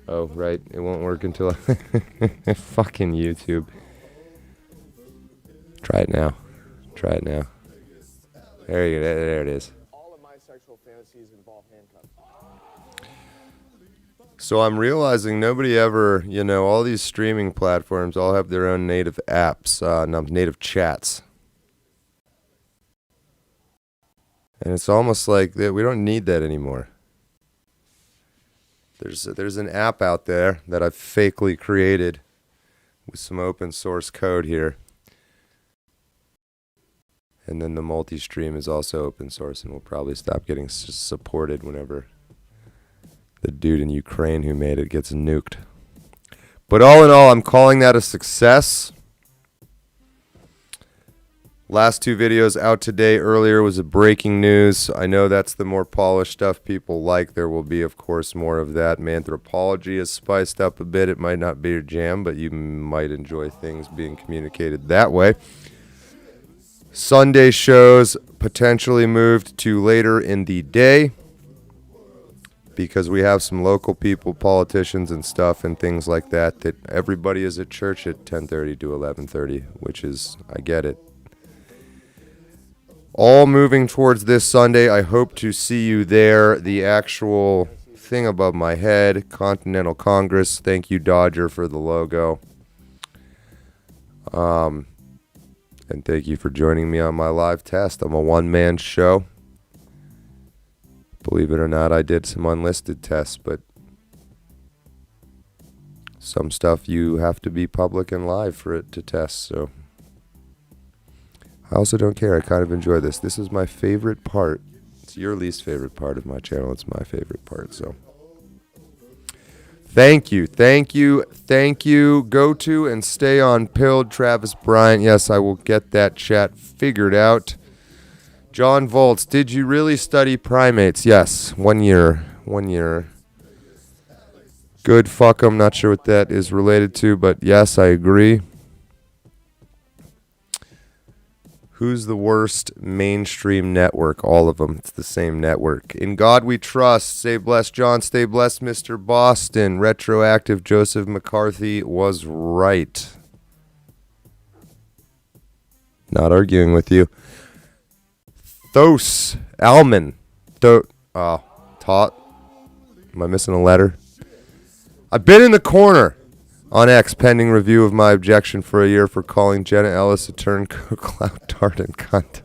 Oh, right. It won't work until fucking YouTube. Try it now. Try it now. There you go. There it is. All of my sexual fantasies involve handcuffs. So I'm realizing nobody ever, all these streaming platforms all have their own native apps, native chats. And it's almost like we don't need that anymore. There's an app out there that I've fakely created with some open source code here. And then the multi-stream is also open source, and we'll probably stop getting supported whenever the dude in Ukraine who made it gets nuked. But all in all, I'm calling that a success. Last two videos out today. Earlier was a breaking news. I know that's the more polished stuff people like. There will be, of course, more of that. Manthropology is spiced up a bit. It might not be your jam, but you might enjoy things being communicated that way. Sunday shows potentially moved to later in the day because we have some local people, politicians and stuff and things like that everybody is at church at 10:30 to 11:30, which is, I get it. All moving towards this Sunday. I hope to see you there. The actual thing above my head, Continental Congress. Thank you, Dodger, for the logo. And thank you for joining me on my live test. I'm a one-man show. Believe it or not, I did some unlisted tests, but some stuff you have to be public and live for it to test, so I also don't care. I kind of enjoy this. This is my favorite part. It's your least favorite part of my channel. It's my favorite part, so thank you, thank you, thank you. Go to and stay on pilled. Travis Bryant. Yes, I will get that chat figured out. John Volts, did you really study primates? Yes, 1 year. 1 year. Good fuck, I'm not sure what that is related to, but yes, I agree. Who's the worst mainstream network? All of them. It's the same network. In God we trust. Stay blessed, John. Stay blessed, Mr. Boston. Retroactive Joseph McCarthy was right. Not arguing with you. Thos Alman. Taught. Am I missing a letter? I've been in the corner on X pending review of my objection for a year for calling Jenna Ellis a turncoat, clout tart, and cunt.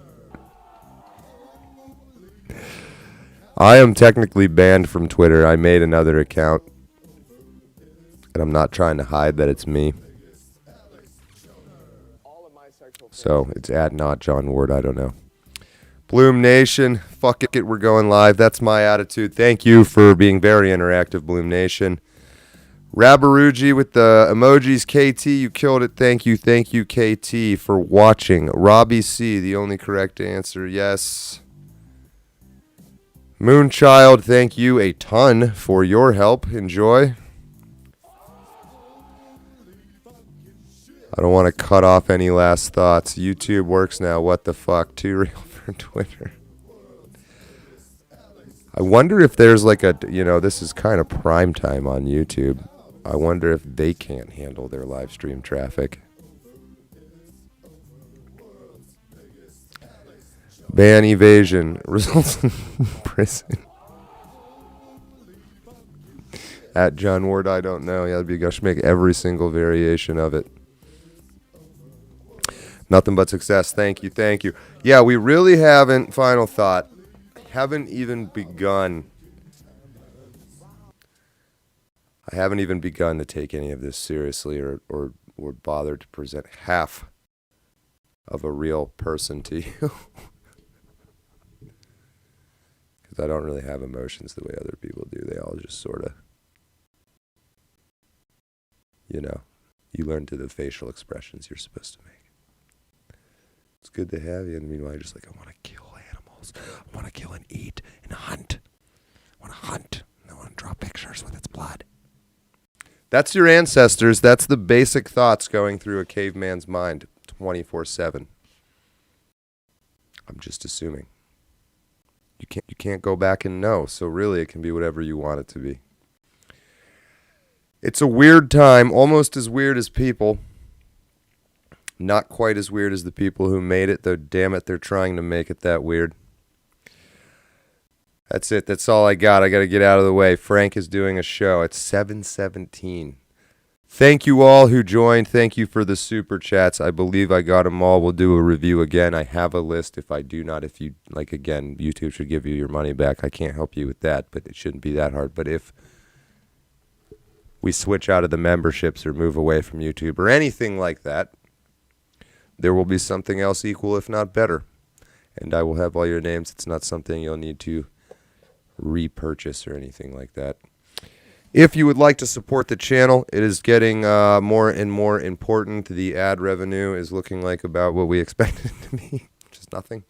I am technically banned from Twitter. I made another account, and I'm not trying to hide that it's me. So it's @ John Ward. I don't know. Bloom Nation, fuck it, we're going live. That's my attitude. Thank you for being very interactive, Bloom Nation. Rabaruji with the emojis. KT, you killed it. Thank you, KT, for watching. Robbie C, the only correct answer. Yes. Moonchild, thank you a ton for your help. Enjoy. I don't want to cut off any last thoughts. YouTube works now. What the fuck? Too real for Twitter. I wonder if there's like a, this is kind of prime time on YouTube. I wonder if they can't handle their live stream traffic. Ban evasion results in prison. At John Ward, I don't know. Yeah, I should make every single variation of it. Nothing but success. Thank you. Yeah, we really haven't, final thought, haven't even begun. I haven't even begun to take any of this seriously or bother to present half of a real person to you. Because I don't really have emotions the way other people do. They all just sort of, you learn to the facial expressions you're supposed to make. It's good to have you, and meanwhile, you're just like, I want to kill animals. I want to kill and eat and hunt. I want to hunt, and I want to draw pictures with its blood. That's your ancestors. That's the basic thoughts going through a caveman's mind 24/7. I'm just assuming. You can't go back and know, so really it can be whatever you want it to be. It's a weird time, almost as weird as people. Not quite as weird as the people who made it, though damn it, they're trying to make it that weird. That's it. That's all I got. I got to get out of the way. Frank is doing a show at 7:17. Thank you all who joined. Thank you for the super chats. I believe I got them all. We'll do a review again. I have a list. If I do not, if you, again, YouTube should give you your money back. I can't help you with that, but it shouldn't be that hard. But if we switch out of the memberships or move away from YouTube or anything like that, there will be something else equal, if not better. And I will have all your names. It's not something you'll need to repurchase or anything like that. If you would like to support the channel, it is getting more and more important. The ad revenue is looking like about what we expected it to be, which is nothing.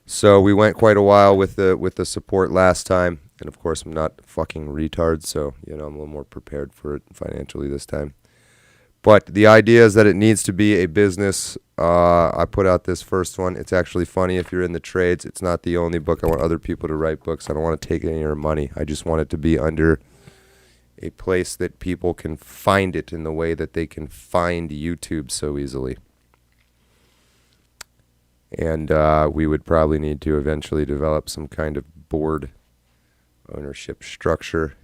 So we went quite a while with the support last time. And of course, I'm not fucking retard, so I'm a little more prepared for it financially this time. But the idea is that it needs to be a business. I put out this first one. It's actually funny if you're in the trades. It's not the only book. I want other people to write books. I don't want to take any of your money. I just want it to be under a place that people can find it in the way that they can find YouTube so easily. And we would probably need to eventually develop some kind of board ownership structure.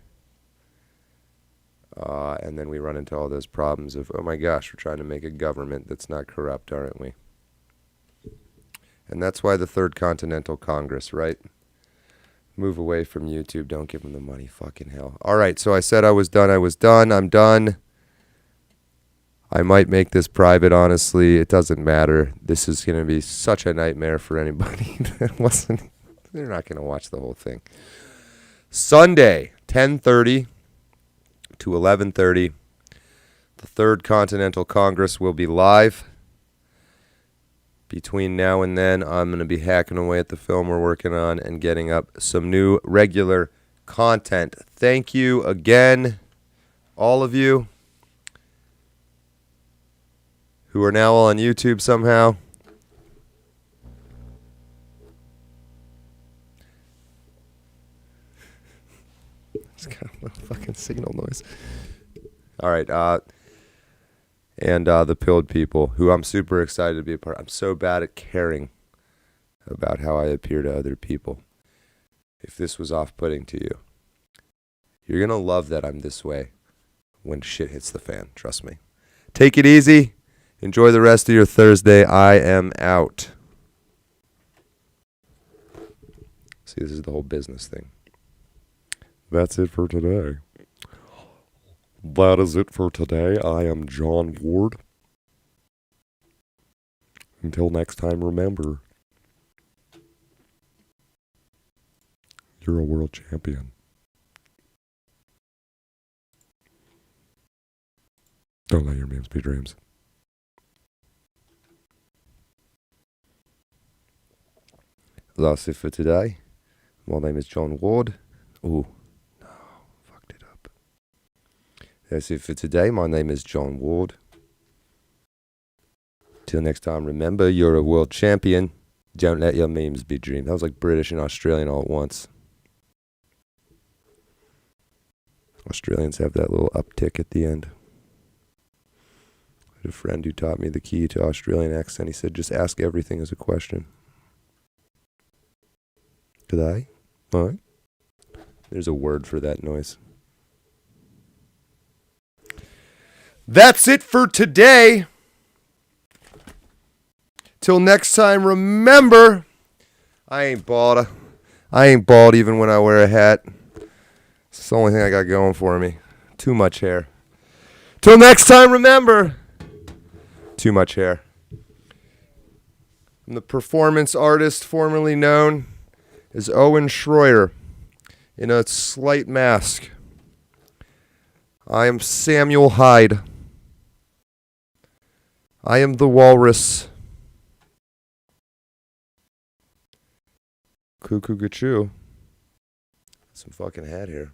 And then we run into all those problems of, oh my gosh, we're trying to make a government that's not corrupt, aren't we? And that's why the Third Continental Congress, right? Move away from YouTube. Don't give them the money. Fucking hell. All right, so I said I was done. I'm done. I might make this private, honestly. It doesn't matter. This is going to be such a nightmare for anybody that wasn't. They're not going to watch the whole thing. Sunday, 10:30. to 11:30. The Third Continental Congress will be live. Between now and then, I'm going to be hacking away at the film we're working on and getting up some new regular content. Thank you again, all of you who are now on YouTube somehow. It's got a little fucking signal noise. All right, and the pilled people, who I'm super excited to be a part of. I'm so bad at caring about how I appear to other people. If this was off-putting to you, you're going to love that I'm this way when shit hits the fan. Trust me. Take it easy. Enjoy the rest of your Thursday. I am out. See, this is the whole business thing. That's it for today. That is it for today. I am John Ward. Until next time, remember, you're a world champion. Don't let your memes be dreams. That's it for today. My name is John Ward. Ooh, no, fucked it up. That's it for today. My name is John Ward. Till next time, remember, you're a world champion. Don't let your memes be dreams. That was like British and Australian all at once. Australians have that little uptick at the end. I had a friend who taught me the key to Australian accent. He said, just ask everything as a question. Could I? What? There's a word for that noise. That's it for today. Till next time, remember, I ain't bald. I ain't bald even when I wear a hat. It's the only thing I got going for me. Too much hair. Till next time, remember, too much hair. I'm the performance artist formerly known as Owen Schroyer in a slight mask. I am Samuel Hyde. I am the walrus. Cuckoo gachoo. Some fucking hat here.